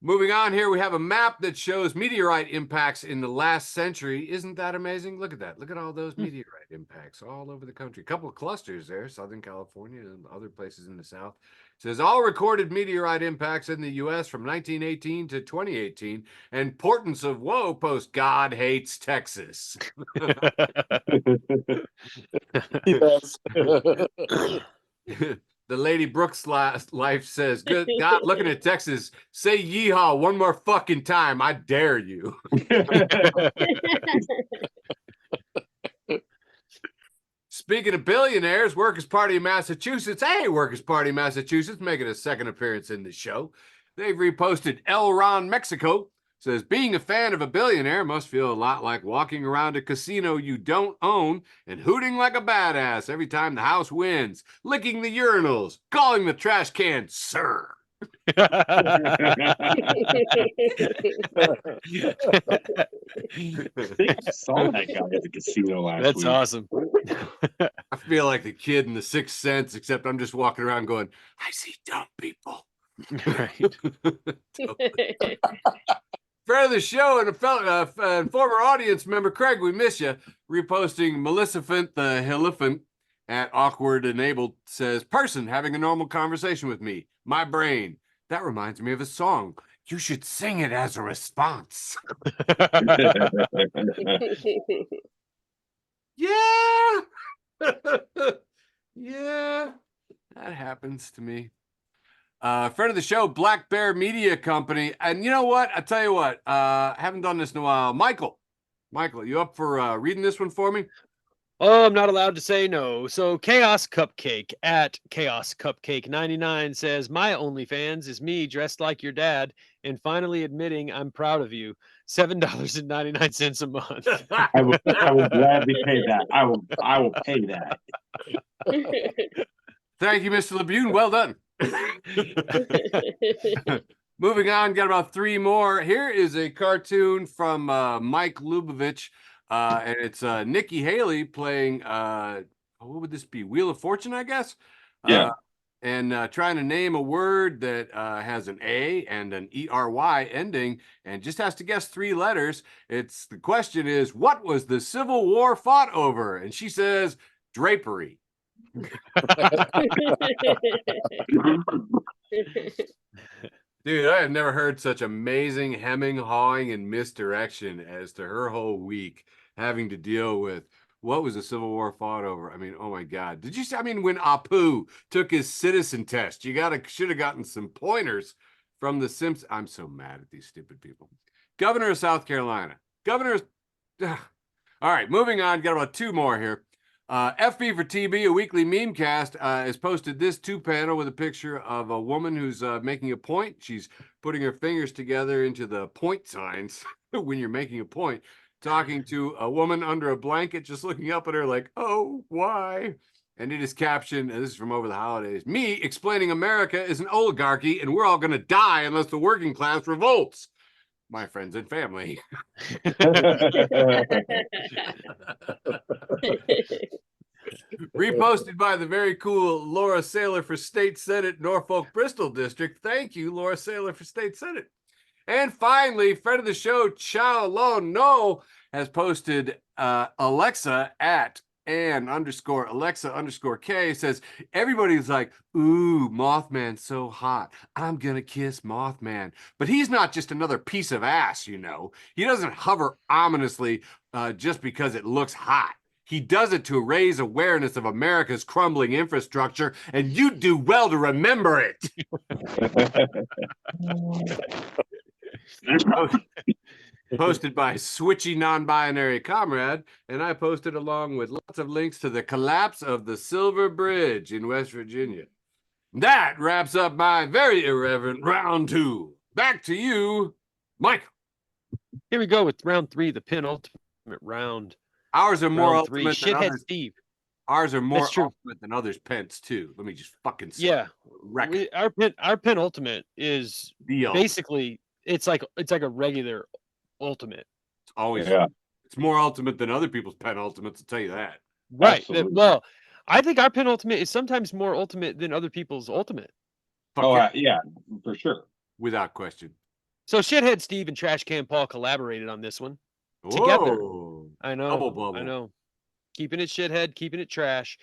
Moving on here, we have a map that shows meteorite impacts in the last century. Isn't that amazing? Look at that. Look at all those meteorite impacts all over the country. A couple of clusters there, Southern California and other places in the South. It says all recorded meteorite impacts in the U.S. from 1918 to 2018. And portents of woe post God hates Texas. Yes. The Lady Brooks life says, good God, looking at Texas, say yeehaw one more fucking time. I dare you. Speaking of billionaires, Workers' Party of Massachusetts. Hey, Workers' Party of Massachusetts, making a second appearance in the show. They've reposted El Ron Mexico. Says, being a fan of a billionaire must feel a lot like walking around a casino you don't own and hooting like a badass every time the house wins, licking the urinals, calling the trash can, sir. think I saw that guy at the casino last That's week. awesome. I feel like the kid in The Sixth Sense, except I'm just walking around going, I see dumb people. Right. Friend of the show and a fellow, and former audience member, Craig, we miss you. Reposting Maleficent the Elephant at Awkward Enabled says, person having a normal conversation with me, my brain. That reminds me of a song. You should sing it as a response. Yeah. Yeah. That happens to me. Friend of the show, Black Bear Media Company. And you know what? I tell you what, haven't done this in a while. Michael, you up for reading this one for me? Oh, I'm not allowed to say no. So Chaos Cupcake at Chaos Cupcake 99 says, my OnlyFans is me dressed like your dad and finally admitting I'm proud of you. $7.99 a month. I will gladly pay that. I will pay that. Thank you, Mr. Labune. Well done. Moving on, got about 3 more. Here is a cartoon from Mike Lubavitch, and it's Nikki Haley playing, what would this be? Wheel of Fortune, I guess? Yeah. And trying to name a word that has an A and an ERY ending and just has to guess 3 letters. The question is, what was the Civil War fought over? And she says, drapery. Dude, I have never heard such amazing hemming, hawing, and misdirection as to her whole week having to deal with what was the Civil War fought over. I mean, oh my God. Did you see? I mean, when Apu took his citizen test, you should have gotten some pointers from the Simpsons. I'm so mad at these stupid people. Governor of South Carolina. All right, moving on. Got about 2 more here. FB4tB, a weekly memecast, has posted this 2-panel with a picture of a woman who's making a point. She's putting her fingers together into the point signs when you're making a point, talking to a woman under a blanket, just looking up at her like, oh, why? And it is captioned, and this is from over the holidays, me explaining America is an oligarchy and we're all going to die unless the working class revolts. My friends and family. Reposted by the very cool Laura Saylor for State Senate, Norfolk Bristol District. Thank you, Laura Saylor for State Senate. And finally, friend of the show, Chow Lon No, has posted Alexa at Alexa_K says, everybody's like, ooh, Mothman's so hot. I'm going to kiss Mothman. But he's not just another piece of ass, you know. He doesn't hover ominously just because it looks hot. He does it to raise awareness of America's crumbling infrastructure, and you do well to remember it. Posted by Switchy Non-Binary Comrade, and I posted along with lots of links to the collapse of the Silver Bridge in West Virginia. That wraps up my very irreverent round 2. Back to you, Michael. Here we go with round 3, the penultimate round. Ours are more Round 3, ultimate than Shithead others. Steve. Ours are more That's true. ultimate than others' pents too. Let me just fucking say. Yeah, Wreck it. our penultimate is The ultimate. basically it's like a regular ultimate. It's always it's more ultimate than other people's penultimates, I'll tell you that. Right. Absolutely. Well, I think our penultimate is sometimes more ultimate than other people's ultimate. Fuck Yeah, for sure. without question. So Shithead Steve and Trash Can Paul collaborated on this one. Together. Whoa. I know. Double bubble. I know. Keeping it shithead, keeping it trash.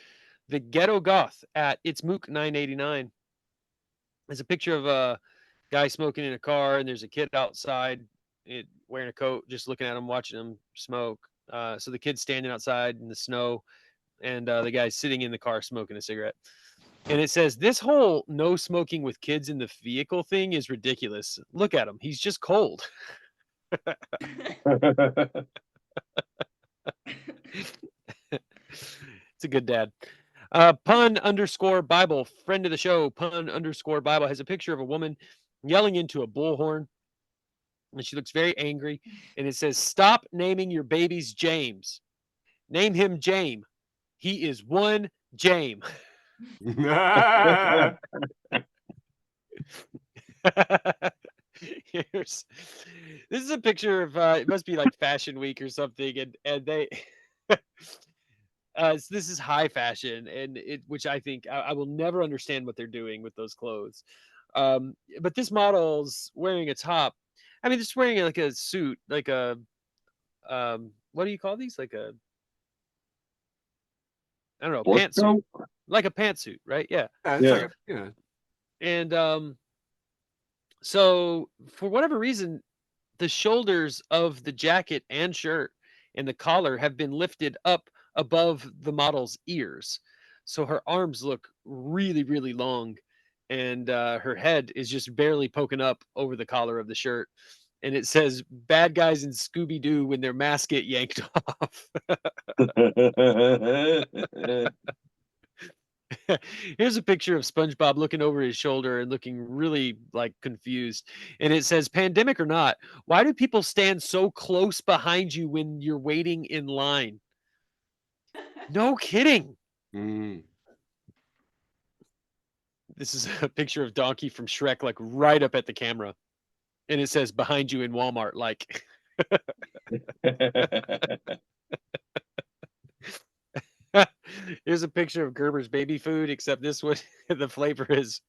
The Ghetto Goth at It's Mook 989. There's a picture of a guy smoking in a car, and there's a kid outside wearing a coat, just looking at him, watching him smoke. So the kid's standing outside in the snow, and the guy's sitting in the car smoking a cigarette. And it says, this whole no smoking with kids in the vehicle thing is ridiculous. Look at him. He's just cold. It's a good dad. Pun_Bible, friend of the show, Pun_Bible has a picture of a woman yelling into a bullhorn, and she looks very angry. And it says, stop naming your babies James. Name him Jame. He is one Jame. This is a picture of it must be like Fashion Week or something, and they this is high fashion, and which I think I will never understand what they're doing with those clothes. But this model's wearing a top. I mean, just wearing like a suit, like a what do you call these? Like a I don't know, Sports pantsuit, coat? like a pantsuit, right? Yeah. Yeah, it's like And so for whatever reason, the shoulders of the jacket and shirt and the collar have been lifted up above the model's ears. So her arms look really, really long, and her head is just barely poking up over the collar of the shirt. And it says "Bad guys in Scooby Doo when their masks get yanked off." Here's a picture of SpongeBob looking over his shoulder and looking really like confused. And it says, "Pandemic or not, why do people stand so close behind you when you're waiting in line?" No kidding. Mm. This is a picture of Donkey from Shrek, like right up at the camera. And it says "behind you in Walmart," like. Here's a picture of Gerber's baby food, except this one, the flavor is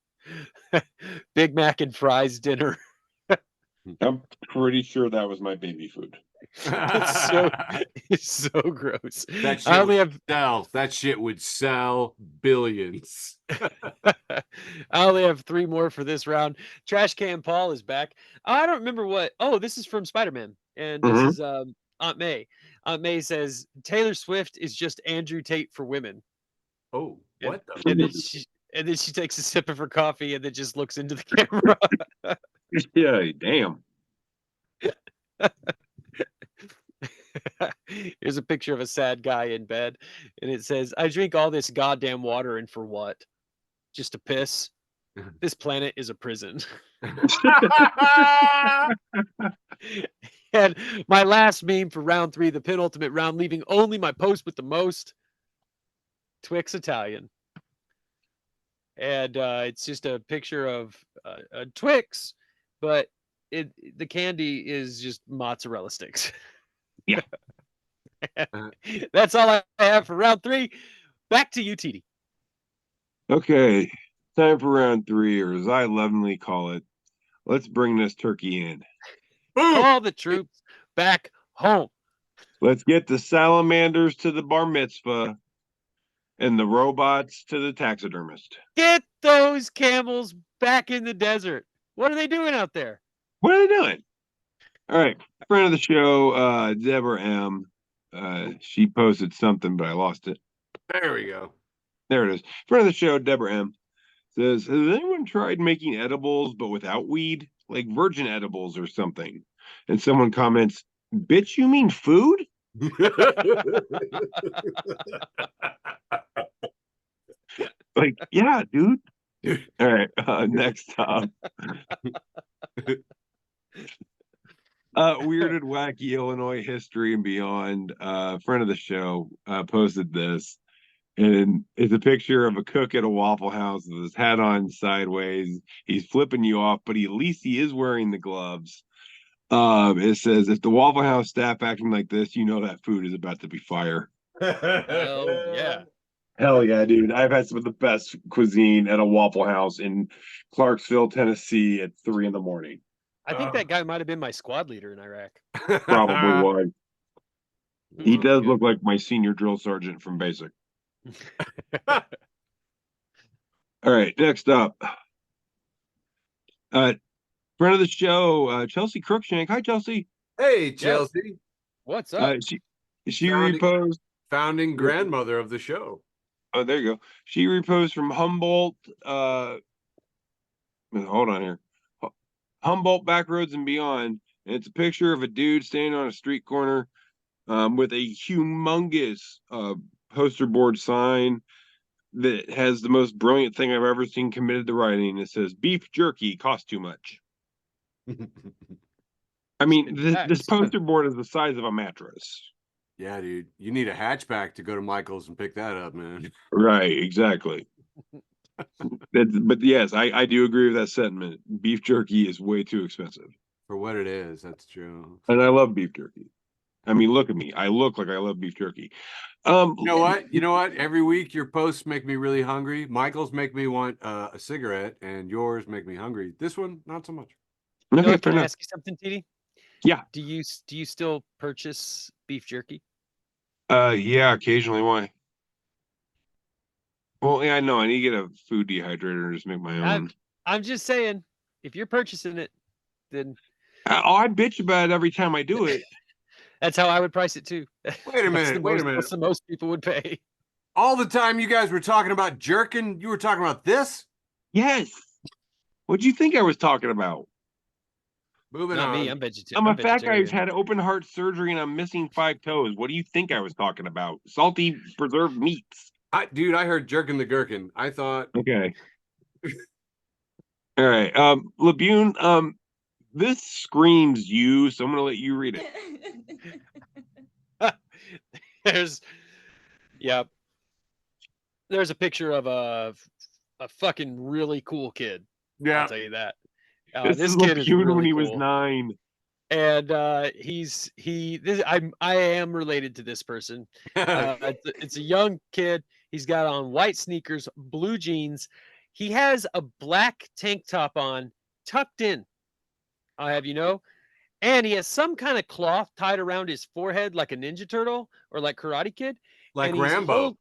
Big Mac and fries dinner. I'm pretty sure that was my baby food. It's so gross. That shit I only would have sell. That shit would sell billions. I only have 3 more for this round. Trash Can Paul is back. I don't remember what. Oh, this is from Spider-Man, and this Mhm. is Aunt May. Aunt May says Taylor Swift is just Andrew Tate for women. Oh, And, what the? and then she takes a sip of her coffee and then just looks into the camera. Yeah, damn. Here's a picture of a sad guy in bed, and it says, "I drink all this goddamn water, and for what? Just to piss? This planet is a prison." And my last meme for round 3, the penultimate round, leaving only my post with the most, Twix Italian. And it's just a picture of a Twix, but the candy is just mozzarella sticks. Yeah. That's all I have for round 3. Back to you, TD. Okay, time for round 3, or as I lovingly call it, let's bring this turkey in. Boom! Call the troops back home. Let's get the salamanders to the bar mitzvah and the robots to the taxidermist. Get those camels back in the desert. What are they doing out there? What are they doing? All right, friend of the show, Deborah M. She posted something, but I lost it. There we go. There it is. Friend of the show, Deborah M. says, "Has anyone tried making edibles but without weed, like virgin edibles or something?" And someone comments, "Bitch, you mean food?" Like, yeah, dude. All right, next up. Weirded Wacky Illinois History and Beyond. Friend of the show posted this, and it's a picture of a cook at a Waffle House with his hat on sideways. He's flipping you off, but at least he is wearing the gloves. It says, "If the Waffle House staff acting like this, you know that food is about to be fire." Hell yeah. Hell yeah, dude. I've had some of the best cuisine at a Waffle House in Clarksville, Tennessee at 3 a.m. I think that guy might have been my squad leader in Iraq. Probably was. He Mm, does good. look like my senior drill sergeant from basic. All right, next up. Friend of the show, Chelsea Crookshank. Hi, Chelsea. Hey, Chelsea. What's up? She Founding- reposed. Founding grandmother of the show. Oh, there you go. She reposed from Humboldt. Hold on here. Humboldt Backroads and Beyond. And it's a picture of a dude standing on a street corner with a humongous poster board sign that has the most brilliant thing I've ever seen committed to writing. It says, "Beef jerky costs too much." I mean, this poster board is the size of a mattress. Yeah, dude. You need a hatchback to go to Michael's and pick that up, man. Right, exactly. But yes, I do agree with that sentiment. Beef jerky is way too expensive. For what it is, that's true. And I love beef jerky. I mean, look at me. I look like I love beef jerky. You know what? You know what? Every week your posts make me really hungry. Michael's make me want a cigarette, and yours make me hungry. This one, not so much. You know, Okay, fair can I enough. ask you something, TD? Yeah. Do you still purchase beef jerky? Yeah, occasionally. Why? Well, yeah, I know. I need to get a food dehydrator and just make my own. I'm just saying, if you're purchasing it, then I bitch about it every time I do it. that's how I would price it too. Wait a minute. Wait a minute. That's the most people would pay. All the time you guys were talking about jerking, you were talking about this? Yes. What'd you think I was talking about? Moving Not on. me. I'm vegetarian. I'm a fat guy who's had open heart surgery and I'm missing 5 toes. What do you think I was talking about? Salty preserved meats. Dude, I heard jerking the gherkin. I thought Okay. All right. Labune, this screams you, so I'm gonna let you read it. There's a picture of a fucking really cool kid. yeah. I'll tell you that. This This is kid is Labune really when he was cool. 9. And I am related to this person. It's a young kid. He's got on white sneakers, blue jeans. He has a black tank top on, tucked in. I'll have you know. And he has some kind of cloth tied around his forehead like a Ninja Turtle or like Karate Kid. Like And he's Rambo.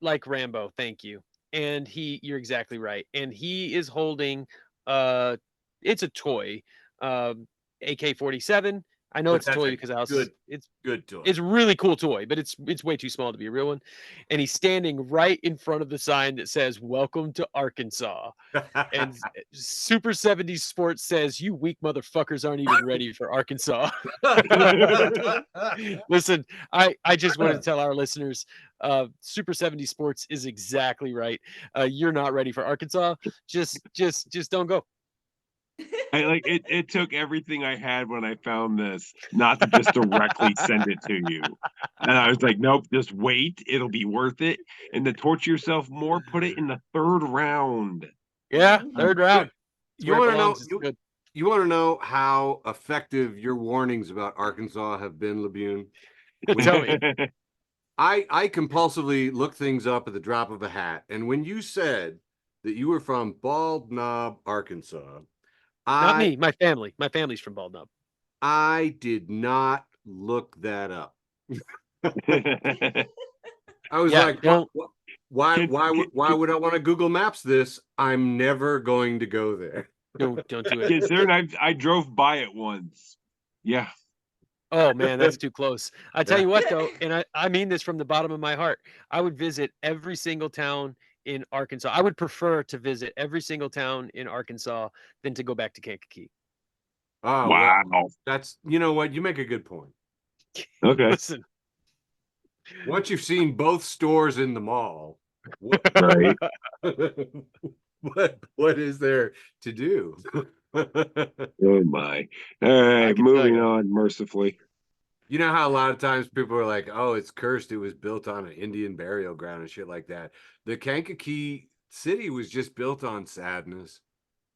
like Rambo, thank you. And you're exactly right. And he is holding it's a toy, AK-47. I know But it's a that's toy a because I was good- it's Good toy. it's a really cool toy, but it's way too small to be a real one. And he's standing right in front of the sign that says "Welcome to Arkansas." And Super 70s Sports says, "You weak motherfuckers aren't even ready for Arkansas." Listen, I just wanted to tell our listeners, Super 70 Sports is exactly right. You're not ready for Arkansas. Just don't go. It took everything I had when I found this not to just directly send it to you. And I was like, nope, just wait, it'll be worth it. And to torture yourself more, put it in the 3rd round. Yeah, 3rd round. You want to know? You want to know how effective your warnings about Arkansas have been, Labune? Tell me. I compulsively look things up at the drop of a hat, and when you said that you were from Bald Knob, Arkansas, Not me, my family. My family's from Bald Knob. I did not look that up. I was like, why would I want to Google Maps this? I'm never going to go there. Don't do it. Considering I drove by it once. Yeah. Oh man, that's too close. I tell you what though, and I mean this from the bottom of my heart. I would visit every single town in Arkansas. I would prefer to visit every single town in Arkansas than to go back to Kankakee. Oh wow. Well, that's, you know what, you make a good point. Okay. Listen. Once you've seen both stores in the mall, right. what is there to do? Oh my. All right, moving on mercifully. You know how a lot of times people are like, oh, it's cursed. It was built on an Indian burial ground and shit like that. The Kankakee city was just built on sadness.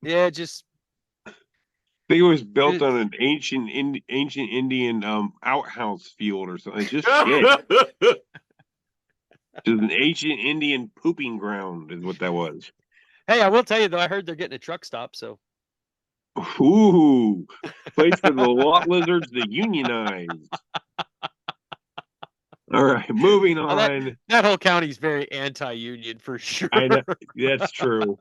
Yeah, I think it was built on an ancient Indian outhouse field or something. It's just shit. Just an ancient Indian pooping ground is what that was. Hey, I will tell you though, I heard they're getting a truck stop, so. Ooh, place for the lot lizards to unionize. All right, moving on. That whole county is very anti-union for sure. I know, that's true.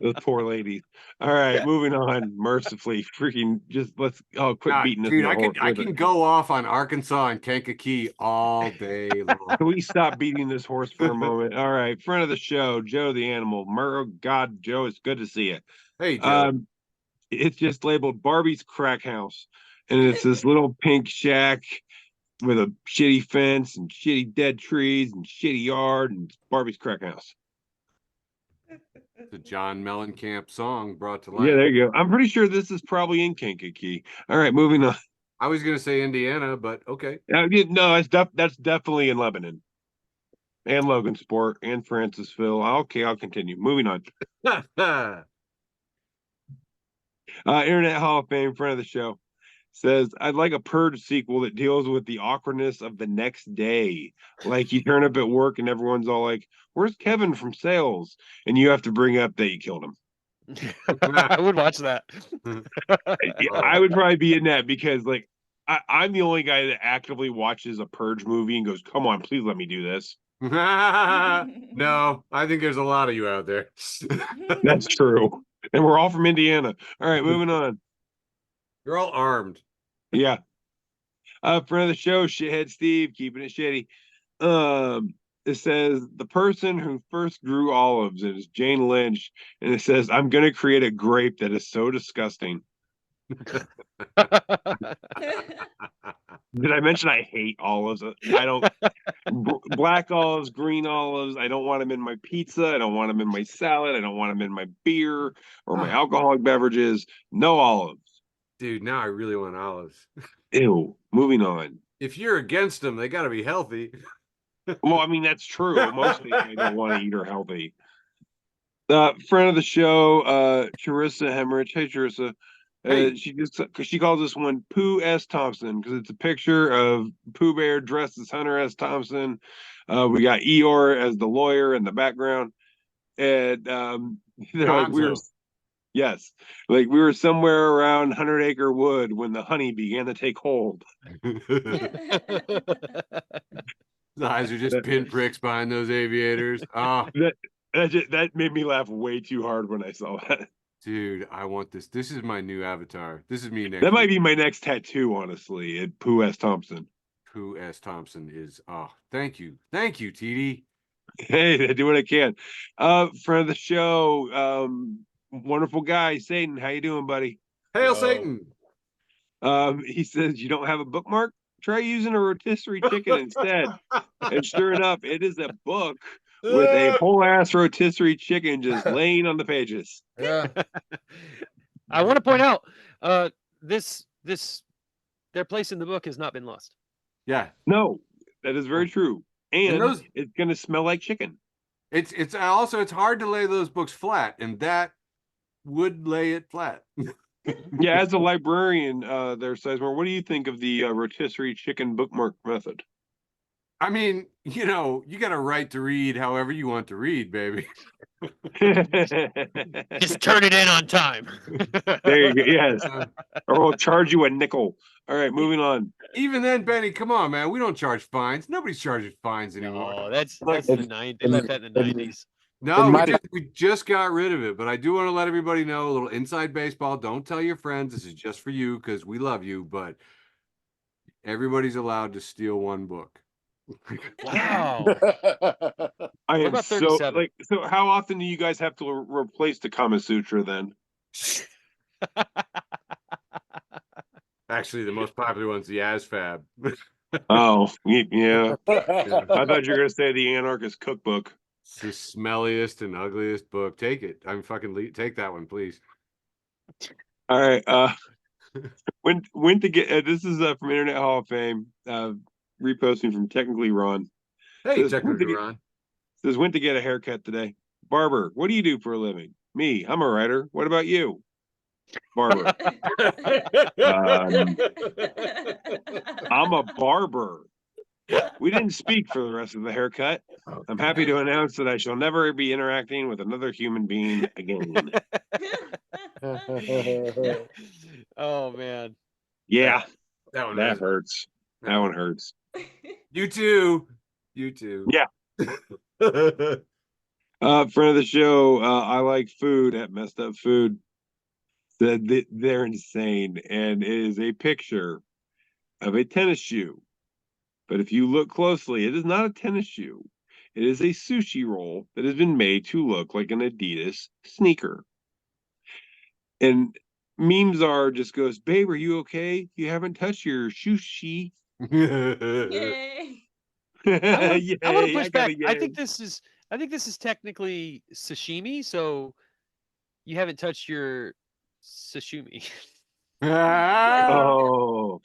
Those poor ladies. All right, moving on. Mercifully, freaking just let's quit beating this. Dude, I can go off on Arkansas and Kankakee all day long. Can we stop beating this horse for a moment? All right, friend of the show, Joe the Animal. God, Joe, it's good to see you. Hey, Joe. It's just labeled Barbie's Crack House, and it's this little pink shack with a shitty fence and shitty dead trees and shitty yard, and it's Barbie's Crack House. The John Mellencamp song brought to life. Yeah, there you go. I'm pretty sure this is probably in Kankakee. All right, moving on. I was going to say Indiana, but okay. No, that's definitely in Lebanon. And Logan Sport and Francisville. Okay, I'll continue. Moving on. Internet Hall of Fame, friend of the show, says, I'd like a Purge sequel that deals with the awkwardness of the next day. Like you turn up at work and everyone's all like, where's Kevin from sales? And you have to bring up that you killed him. I would watch that. I would probably be in that because like I'm the only guy that actively watches a Purge movie and goes, come on, please let me do this. No, I think there's a lot of you out there. That's true. And we're all from Indiana. All right, moving on. You're all armed. Yeah. Friend of the show, shithead Steve, keeping it shitty. It says the person who first grew olives is Jane Lynch, and it says, I'm gonna create a grape that is so disgusting. Did I mention I hate olives? I don't black olives, green olives. I don't want them in my pizza. I don't want them in my salad. I don't want them in my beer or my alcoholic beverages. No olives. Dude, now I really want olives. Ew. Moving on. If you're against them, they got to be healthy. Well, I mean, that's true. Mostly I don't want to eat her healthy. Friend of the show, Charissa Hemmerich. Hey, Charissa. Hey. She calls this one Pooh S. Thompson because it's a picture of Pooh Bear dressed as Hunter S. Thompson. We got Eeyore as the lawyer in the background, and they're like yes, like we were somewhere around 100 Acre Wood when the honey began to take hold. The eyes are just pinpricks behind those aviators. Oh, that made me laugh way too hard when I saw that. Dude, I want this. This is my new avatar. This is me next. That might be my next tattoo, honestly. At Pooh S. Thompson. Pooh S. Thompson is. Oh, thank you, TD. Hey, I do what I can. Friend of the show, wonderful guy, Satan. How you doing, buddy? Hail Satan. He says you don't have a bookmark. Try using a rotisserie chicken instead. And sure enough, it is a book with a whole ass rotisserie chicken just laying on the pages. Yeah. I want to point out, their place in the book has not been lost. Yeah. No, that is very true. And those, it's gonna smell like chicken. It's also it's hard to lay those books flat, and that would lay it flat. Yeah, as a librarian, there, Sizemore, what do you think of the rotisserie chicken bookmark method? I mean, you know, you got a right to read however you want to read, baby. Just turn it in on time. There you go. Yes. Or we'll charge you a nickel. All right, moving on. Even then, Benny, come on, man. We don't charge fines. Nobody's charging fines anymore. Oh, that's the 90s. They left that in the 90s. No, we just got rid of it. But I do want to let everybody know a little inside baseball. Don't tell your friends. This is just for you because we love you. But everybody's allowed to steal one book. Wow. I am about so 37? like. So, how often do you guys have to replace the Kama Sutra then? Actually, the most popular one's the ASFAB. Oh, yeah. I thought you were gonna say the Anarchist Cookbook. It's the smelliest and ugliest book. Take it. I'm fucking take that one, please. All right. When to get this is from Internet Hall of Fame. Reposting from Technically Ron. Hey, Technically Ron. Says went to get a haircut today. Barber, what do you do for a living? Me, I'm a writer. What about you? Barber. I'm a barber. We didn't speak for the rest of the haircut. I'm happy to announce that I shall never be interacting with another human being again. Oh man. Yeah. That hurts. That one hurts. You too. You too. Yeah. Friend of the show, I like food at Messed Up Food. Said they're insane, and it is a picture of a tennis shoe. But if you look closely, it is not a tennis shoe. It is a sushi roll that has been made to look like an Adidas sneaker. And memes are just goes, babe, are you okay? You haven't touched your sushi. Yay. I want to push back. I think this is technically sashimi, so you haven't touched your sashimi. Oh,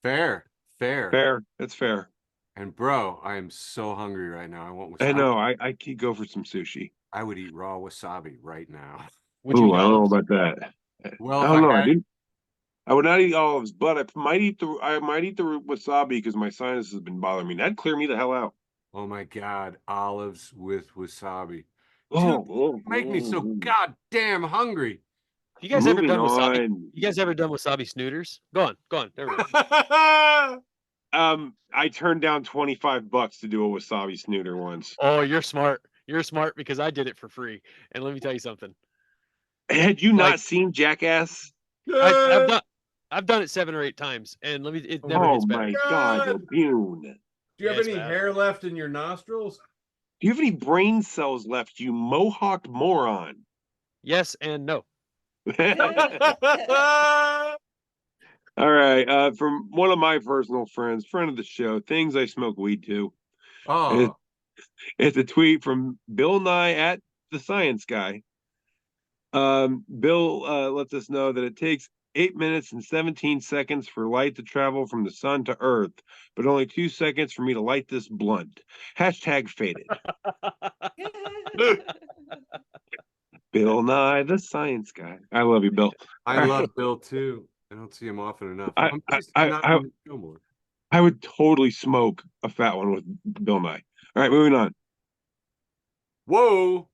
Fair. fair. That's fair. And bro, I am so hungry right now. I want wasabi. I know. I could go for some sushi. I would eat raw wasabi right now. Would you Ooh, I don't know olives? about that. Well, I if don't know. I I had, didn't. I would not eat olives, but I might eat the wasabi because my sinus has been bothering me. That'd clear me the hell out. oh my God, olives with wasabi. Oh, Dude, oh, you make me so oh. goddamn hungry. You guys ever Moving done wasabi? on. You guys ever done wasabi snooters? Go on. Never mind. I turned down $25 to do a wasabi snooter once. Oh, you're smart. You're smart because I did it for free. And let me tell you something. Had you Like- not seen Jackass? I've done it 7 or 8 times, and it never Oh gets better. my God, God. O'Bune. Do you have Yeah, it's any bad. hair left in your nostrils? Do you have any brain cells left, you mohawked moron? Yes and no. All right. From one of my personal friends, friend of the show, things I smoke weed to. Oh, It's a tweet from Bill Nye at the Science Guy. Bill lets us know that it takes 8 minutes and 17 seconds for light to travel from the sun to Earth, but only 2 seconds for me to light this blunt. Hashtag faded. Bill Nye, the Science Guy. I love you, Bill. I love Bill too. I don't see him often enough. I- I'm pissed I- he's not I- on the show more. I would totally smoke a fat one with Bill Nye. All right, moving on. Whoa.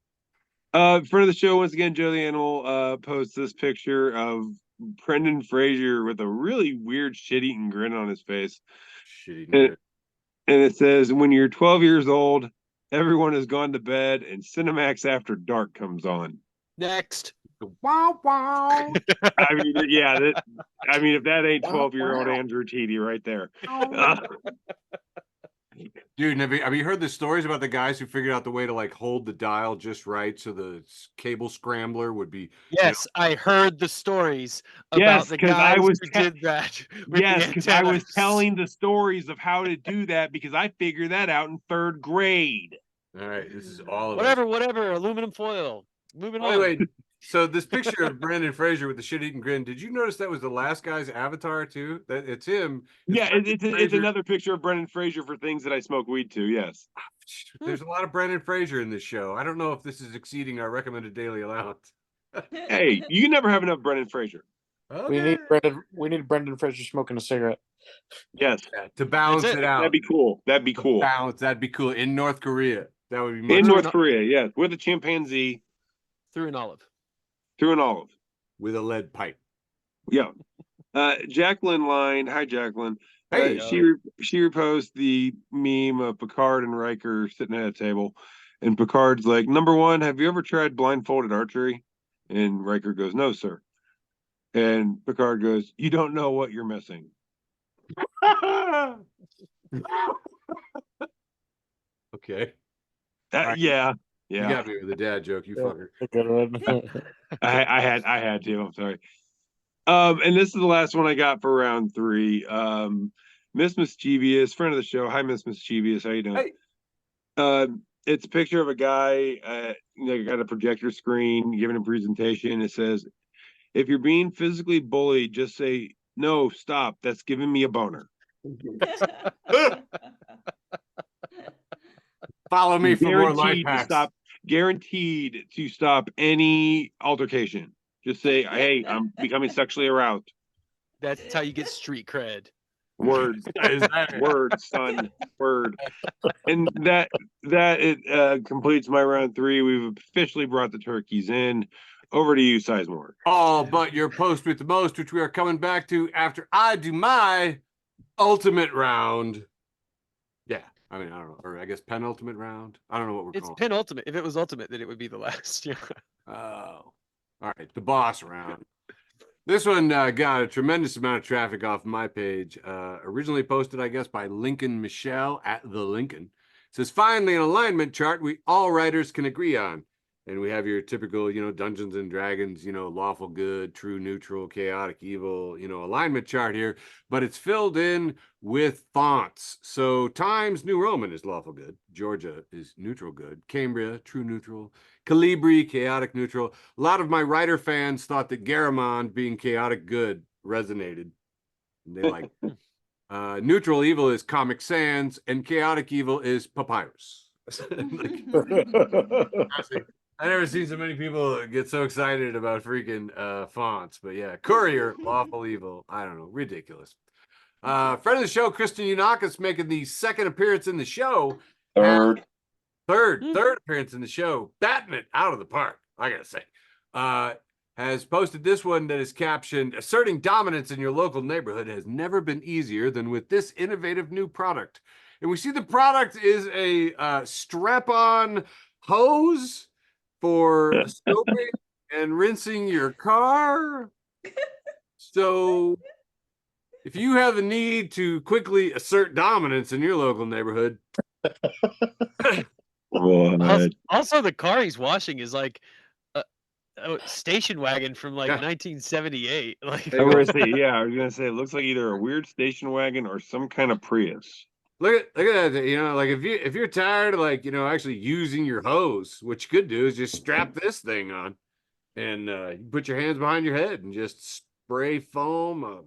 Friend of the show, once again, Joe the Animal posts this picture of Brendan Fraser with a really weird shit-eating grin on his face. Shitty. And it says, when you're 12 years old, everyone has gone to bed and Cinemax After Dark comes on. Next. Wow, wow. I mean, yeah, if that ain't 12-year-old Andrew Teedy right there. Dude, have you heard the stories about the guys who figured out the way to like hold the dial just right so the cable scrambler would be Yes, I heard the stories about Yes, the 'cause I guys was who te- did that. With Yes, the because I was antennas. telling the stories of how to do that because I figured that out in 3rd grade. all right. This is all of Whatever. Aluminum foil. Moving on. Anyway, so this picture of Brandon Fraser with the shit-eating grin, did you notice that was the last guy's avatar too? That it's him. Yeah, Brendan it's Fraser. another picture of Brendan Fraser for things that I smoke weed to. Yes. There's a lot of Brandon Fraser in this show. I don't know if this is exceeding our recommended daily allowance. Hey, you can never have enough Brendan Fraser. Okay. We need Brendan Fraser smoking a cigarette. Yes, Yeah, to balance That's it. it out. that'd be cool. That'd be To cool. balance, that'd be cool. In North Korea. That would be much In Through North an- Korea, yes, with a chimpanzee Through an olive. through an olive. with a lead pipe. Yeah. Jacqueline Line. Hi, Jacqueline. Hey, She reposted the meme of Picard and Riker sitting at a table, and Picard's like, "Number one, have you ever tried blindfolded archery?" And Riker goes, "No, sir." And Picard goes, "You don't know what you're missing." okay. Yeah, You got me with a dad joke, you fucker. I had to. I'm sorry. And this is the last one I got for round 3. Miss Mischievous, friend of the show. Hi, Miss Mischievous. How you doing? Hey. It's a picture of a guy, got a projector screen giving a presentation. It says, "If you're being physically bullied, just say no. Stop. That's giving me a boner." Follow me for more life Guaranteed to hacks. stop. Guaranteed to stop any altercation. Just say, "Hey, I'm becoming sexually aroused." That's how you get street cred. Word, Is that- word, son, word. And that it completes my round 3. We've officially brought the turkeys in. Over to you, Sizemore. All but your post with the most, which we are coming back to after I do my ultimate round. Yeah, I mean, I don't know, or I guess penultimate round. I don't know what we're It's calling. penultimate. If it was ultimate, then it would be the last. Yeah. Oh, all right, the boss round. This one got a tremendous amount of traffic off my page. Originally posted, I guess, by Lincoln Michelle at the Lincoln. It says, finally, an alignment chart we all writers can agree on. And we have your typical, Dungeons and Dragons, lawful good, true neutral, chaotic evil, alignment chart here. But it's filled in with fonts. So Times New Roman is lawful good. Georgia is neutral good. Cambria, true neutral. Calibri, chaotic neutral. A lot of my writer fans thought that Garamond being chaotic good resonated. And they like Neutral evil is Comic Sans, and chaotic evil is Papyrus. Like, honestly, I never seen so many people get so excited about freaking fonts. But yeah, Courier, lawful evil. I don't know, ridiculous. Friend of the show, Kristen Unakis, making the second appearance in the show. Third. Third appearance in the show, batting it out of the park, I gotta say. Has posted this one that is captioned, asserting dominance in your local neighborhood has never been easier than with this innovative new product. And we see the product is a strap-on hose for soaping and rinsing your car. So if you have a need to quickly assert dominance in your local neighborhood, Also, the car he's washing is like a station wagon from like 1978. Like, I was gonna say it looks like either a weird station wagon or some kind of Prius. look at that. You know, like if you're tired of like, you know, actually using your hose, what you could do is just strap this thing on and you put your hands behind your head and just spray foam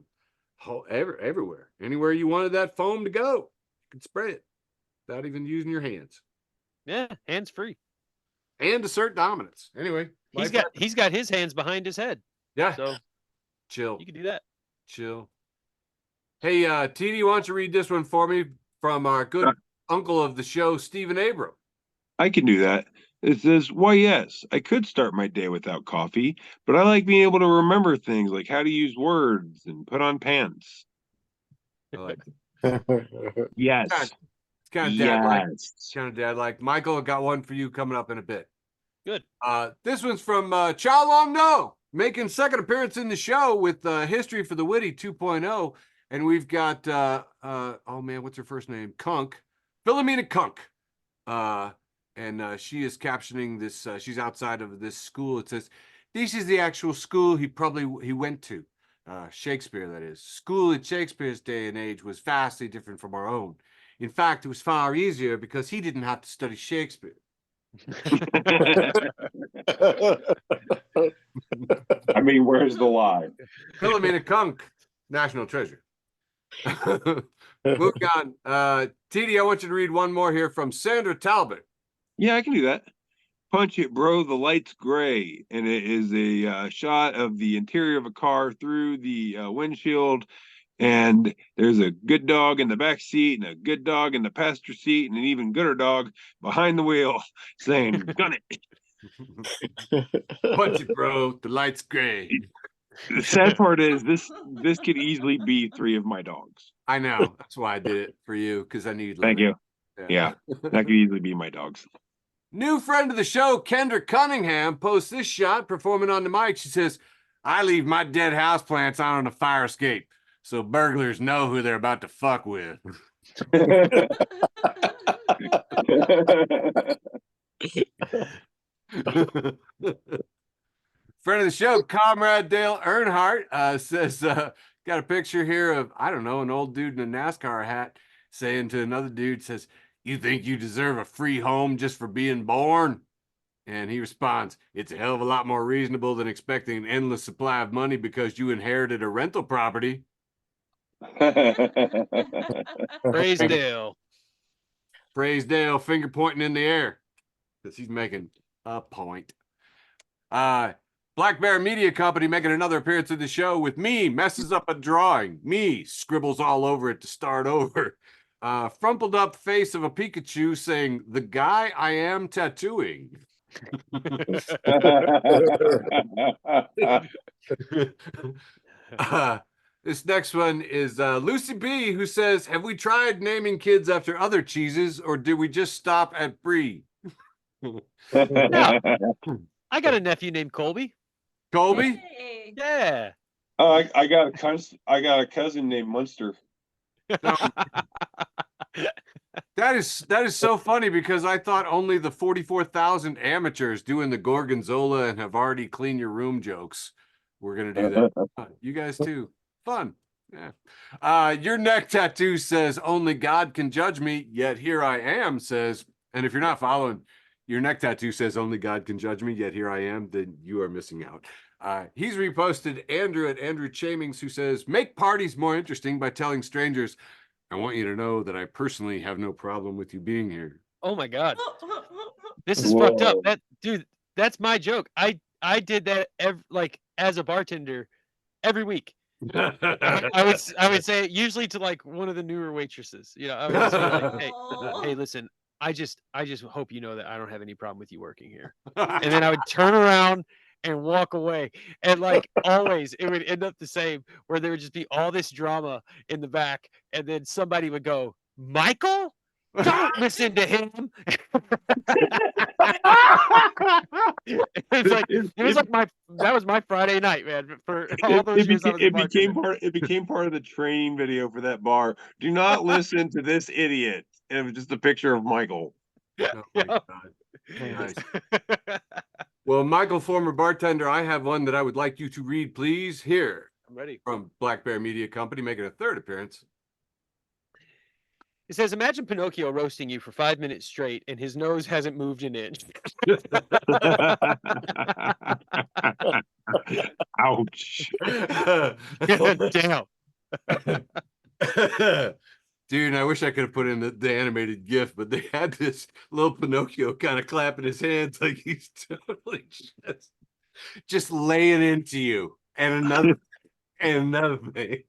everywhere. Anywhere you wanted that foam to go, you could spray it without even using your hands. yeah, hands free. And assert dominance. Anyway, He's got his hands behind his head. Yeah. So chill. you can do that. Chill. Hey, TD, why don't you read this one for me from our good uncle of the show, Stephen Abram? I can do that. It says, why, yes, I could start my day without coffee, but I like being able to remember things like how to use words and put on pants. I like it. Yes. It's kind of dad-like. Yes. Kind of dad-like. Michael, got one for you coming up in a bit. Good. This one's from Cha Long No, making second appearance in the show with History for the Witty 2.0. And we've got, oh man, what's her first name? Kunk. Philomena Kunk. And she is captioning this. She's outside of this school. It says, this is the actual school he went to. Shakespeare, that is. School in Shakespeare's day and age was vastly different from our own. In fact, it was far easier because he didn't have to study Shakespeare. I mean, where's the lie? Philomena Kunk, national treasure. Moving on. TD, I want you to read one more here from Sandra Talbot. Yeah, I can do that. Punch it, bro. The light's gray. And it is a shot of the interior of a car through the windshield. And there's a good dog in the back seat and a good dog in the passenger seat and an even gooder dog behind the wheel saying, gun it. Punch it, bro. The light's gray. The sad part is this could easily be 3 of my dogs. I know. That's why I did it for you, because I need. Thank you. Yeah, that could easily be my dogs. New friend of the show, Kendra Cunningham, posts this shot performing on the mic. She says, I leave my dead houseplants out on a fire escape so burglars know who they're about to fuck with. Friend of the show, Comrade Dale Earnhardt, says, got a picture here of, I don't know, an old dude in a NASCAR hat saying to another dude, says, you think you deserve a free home just for being born? And he responds, it's a hell of a lot more reasonable than expecting an endless supply of money because you inherited a rental property. Praise Dale. Praise Dale, finger pointing in the air because he's making a point. Black Bear Media Company making another appearance in the show with me, messes up a drawing. Me, scribbles all over it to start over. Frumpled up face of a Pikachu saying, the guy I am tattooing. This next one is Lucy B, who says, have we tried naming kids after other cheeses, or did we just stop at Brie? No. I got a nephew named Colby. Colby? Hey. Yeah. Oh, I got a cousin named Munster. That is so funny because I thought only the 44,000 amateurs doing the Gorgonzola and have already cleaned your room jokes were going to do that. You guys too. Fun. Yeah. Your neck tattoo says only God can judge me, yet here I am says, and if you're not following, your neck tattoo says only God can judge me, yet here I am, then you are missing out. He's reposted Andrew at Andrew Chamings, who says, make parties more interesting by telling strangers, I want you to know that I personally have no problem with you being here. Oh my God. This is fucked up. That dude, that's my joke. I did that as a bartender every week. I would say it usually to like one of the newer waitresses. You know, I would just be like, hey, listen, I just hope you know that I don't have any problem with you working here. And then I would turn around and walk away. And like always, it would end up the same, where there would just be all this drama in the back, and then somebody would go, Michael? Don't listen to him. That was my Friday night, man. For all those years, I was a bartender. It became part of the training video for that bar. Do not listen to this idiot. And it was just a picture of Michael. Oh my God. Nice. Well, Michael, former bartender, I have one that I would like you to read, please. Here. I'm ready. From Black Bear Media Company, making a third appearance. It says, imagine Pinocchio roasting you for 5 minutes straight and his nose hasn't moved an inch. Ouch. Damn. Dude, I wish I could have put in the animated GIF, but they had this little Pinocchio kind of clapping his hands like he's totally just laying into you. And another thing.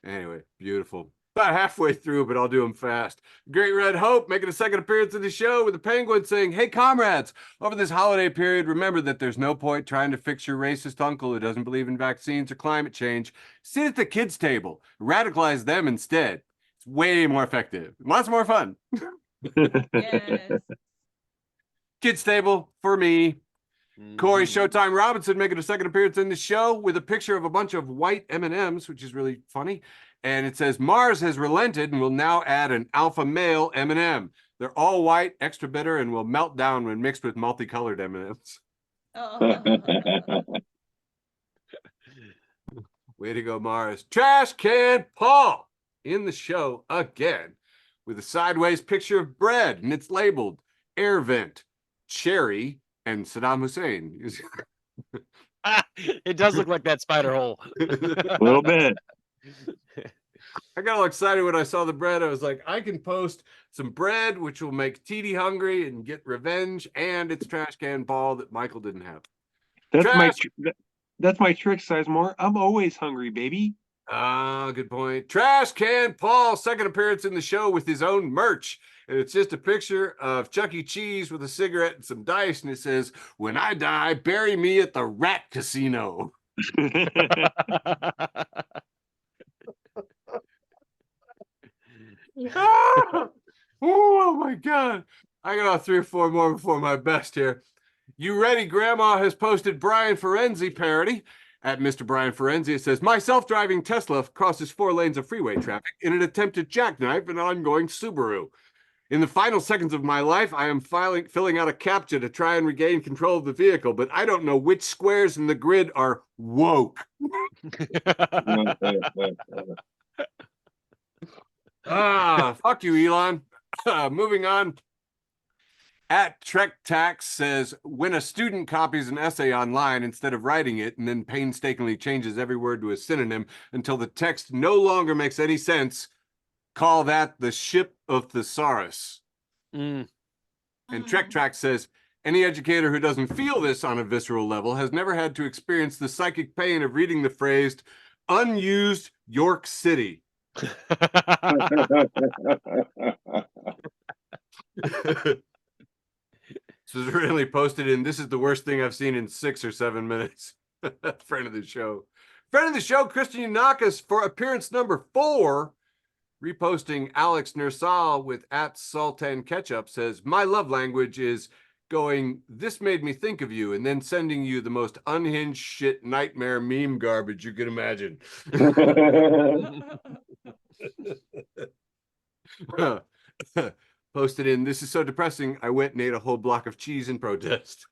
Anyway, beautiful. About halfway through, but I'll do them fast. Great Red Hope making a second appearance in the show with a penguin saying, hey, comrades, over this holiday period, remember that there's no point trying to fix your racist uncle who doesn't believe in vaccines or climate change. Sit at the kids' table. Radicalize them instead. It's way more effective. Lots more fun. Yes. Kids' table for me. Corey Showtime Robinson making a second appearance in the show with a picture of a bunch of white M&Ms, which is really funny. And it says Mars has relented and will now add an alpha male M&M. They're all white, extra bitter, and will melt down when mixed with multicolored M&Ms. Oh. Way to go, Mars. Trash Can Paul in the show again with a sideways picture of bread, and it's labeled air vent, cherry, and Saddam Hussein. It does look like that spider hole. A little bit. I got all excited when I saw the bread. I was like, I can post some bread, which will make TD hungry and get revenge, and it's Trash Can Paul that Michael didn't have. That's my trick, Sizemore. I'm always hungry, baby. Good point. Trash Can Paul, second appearance in the show with his own merch. And it's just a picture of Chuck E. Cheese with a cigarette and some dice, and it says, when I die, bury me at the Rat Casino. Oh my God. I got 3 or 4 more before my best here. You ready? Grandma has posted Brian Ferenzi parody at Mr. Brian Ferenzi. It says, my self-driving Tesla crosses 4 lanes of freeway traffic in an attempt to jackknife an ongoing Subaru. In the final seconds of my life, I am filling out a CAPTCHA to try and regain control of the vehicle, but I don't know which squares in the grid are woke. Fuck you, Elon. Moving on. At Trek Tax says, when a student copies an essay online instead of writing it and then painstakingly changes every word to a synonym until the text no longer makes any sense, call that the ship of thesaurus. And Trek Track says, any educator who doesn't feel this on a visceral level has never had to experience the psychic pain of reading the phrase unused York City. This is really posted in, this is the worst thing I've seen in 6 or 7 minutes. Friend of the show. Friend of the show, Christian Yanakis, for appearance number 4, reposting Alex Nersal with @Sultan Ketchup, says, my love language is going, this made me think of you, and then sending you the most unhinged shit nightmare meme garbage you could imagine. Posted in, this is so depressing, I went and ate a whole block of cheese in protest.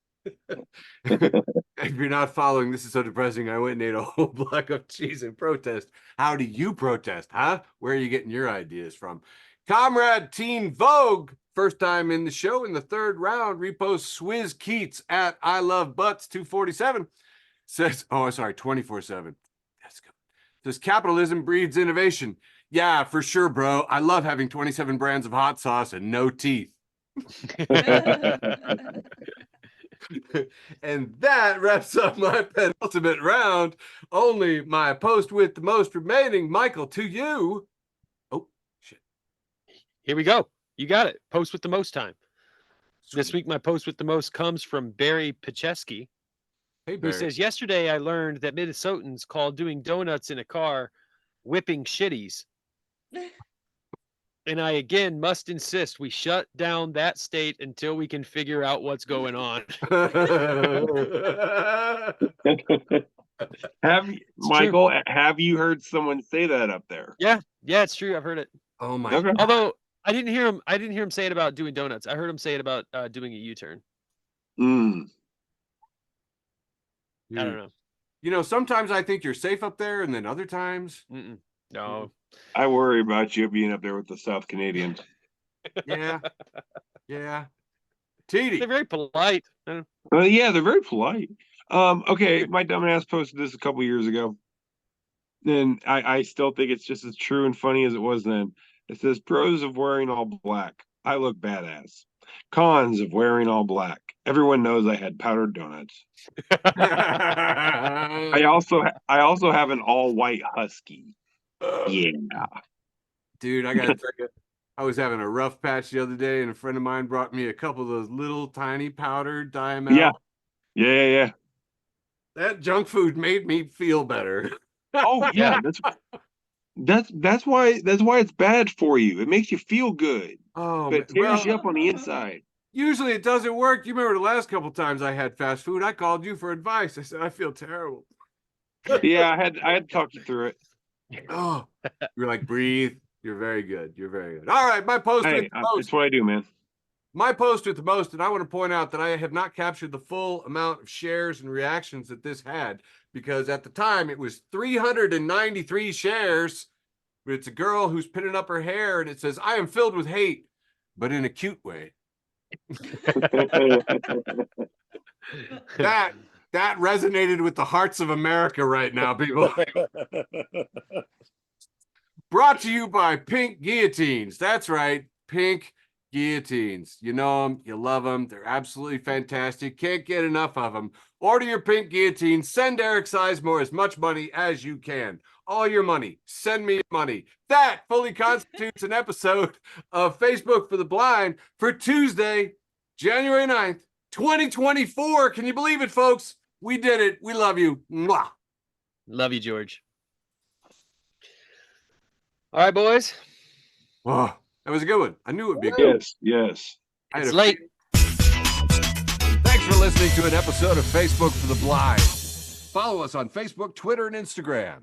If you're not following, this is so depressing, I went and ate a whole block of cheese in protest. How do you protest, huh? Where are you getting your ideas from? Comrade Teen Vogue, first time in the show in the third round, reposts Swizz Keats at I Love Butts 247. Says, 24/7. That's good. Says capitalism breeds innovation. Yeah, for sure, bro. I love having 27 brands of hot sauce and no teeth. And that wraps up my penultimate round. Only my post with the most remaining. Michael, to you. Oh, shit. Here we go. You got it. Post with the most time. This Sweet. week, my post with the most comes from Barry Pacheski, Hey, who Barry. says, yesterday I learned that Minnesotans call doing donuts in a car whipping shitties. And I again must insist we shut down that state until we can figure out what's going on. Michael, have you heard someone say that up there? Yeah, it's true. I've heard it. Oh my Okay. God. Although I didn't hear him say it about doing donuts. I heard him say it about doing a U-turn. Mm. I don't know. You know, sometimes I think you're safe up there, and then other times, No. I worry about you being up there with the South Canadians. yeah. They're TD. very polite. Yeah, they're very polite. Okay, my dumbass posted this a couple years ago. And I still think it's just as true and funny as it was then. It says pros of wearing all black. I look badass. Cons of wearing all black. Everyone knows I had powdered donuts. I also have an all white husky. Yeah. Dude, I gotta tell you, I was having a rough patch the other day, and a friend of mine brought me a couple of those little tiny powdered Diamel. Yeah. That junk food made me feel better. Oh yeah, that's why it's bad for you. It makes you feel good, Oh, but it tears you up on the inside. usually it doesn't work. You remember the last couple times I had fast food, I called you for advice. I said, I feel terrible. Yeah, I had to talk you through it. Oh, you're like, breathe. You're very good. You're very good. All right, my post with Hey, the most. that's what I do, man. My post with the most, and I want to point out that I have not captured the full amount of shares and reactions that this had, because at the time it was 393 shares. But it's a girl who's pinning up her hair, and it says, I am filled with hate, but in a cute way. That resonated with the hearts of America right now, people. Brought to you by Pink Guillotines. That's right, Pink Guillotines. You know them, you love them. They're absolutely fantastic. Can't get enough of them. Order your Pink Guillotine. Send Eric Sizemore as much money as you can. All your money. Send me money. That fully constitutes an episode of Facebook for the Blind for Tuesday, January 9th, 2024. Can you believe it, folks? We did it. We love you. Mwah. Love you, George. All right, boys. Oh, that was a good one. I knew it would be good. Yes. I had It's a- late. Thanks for listening to an episode of Facebook for the Blind. Follow us on Facebook, Twitter, and Instagram.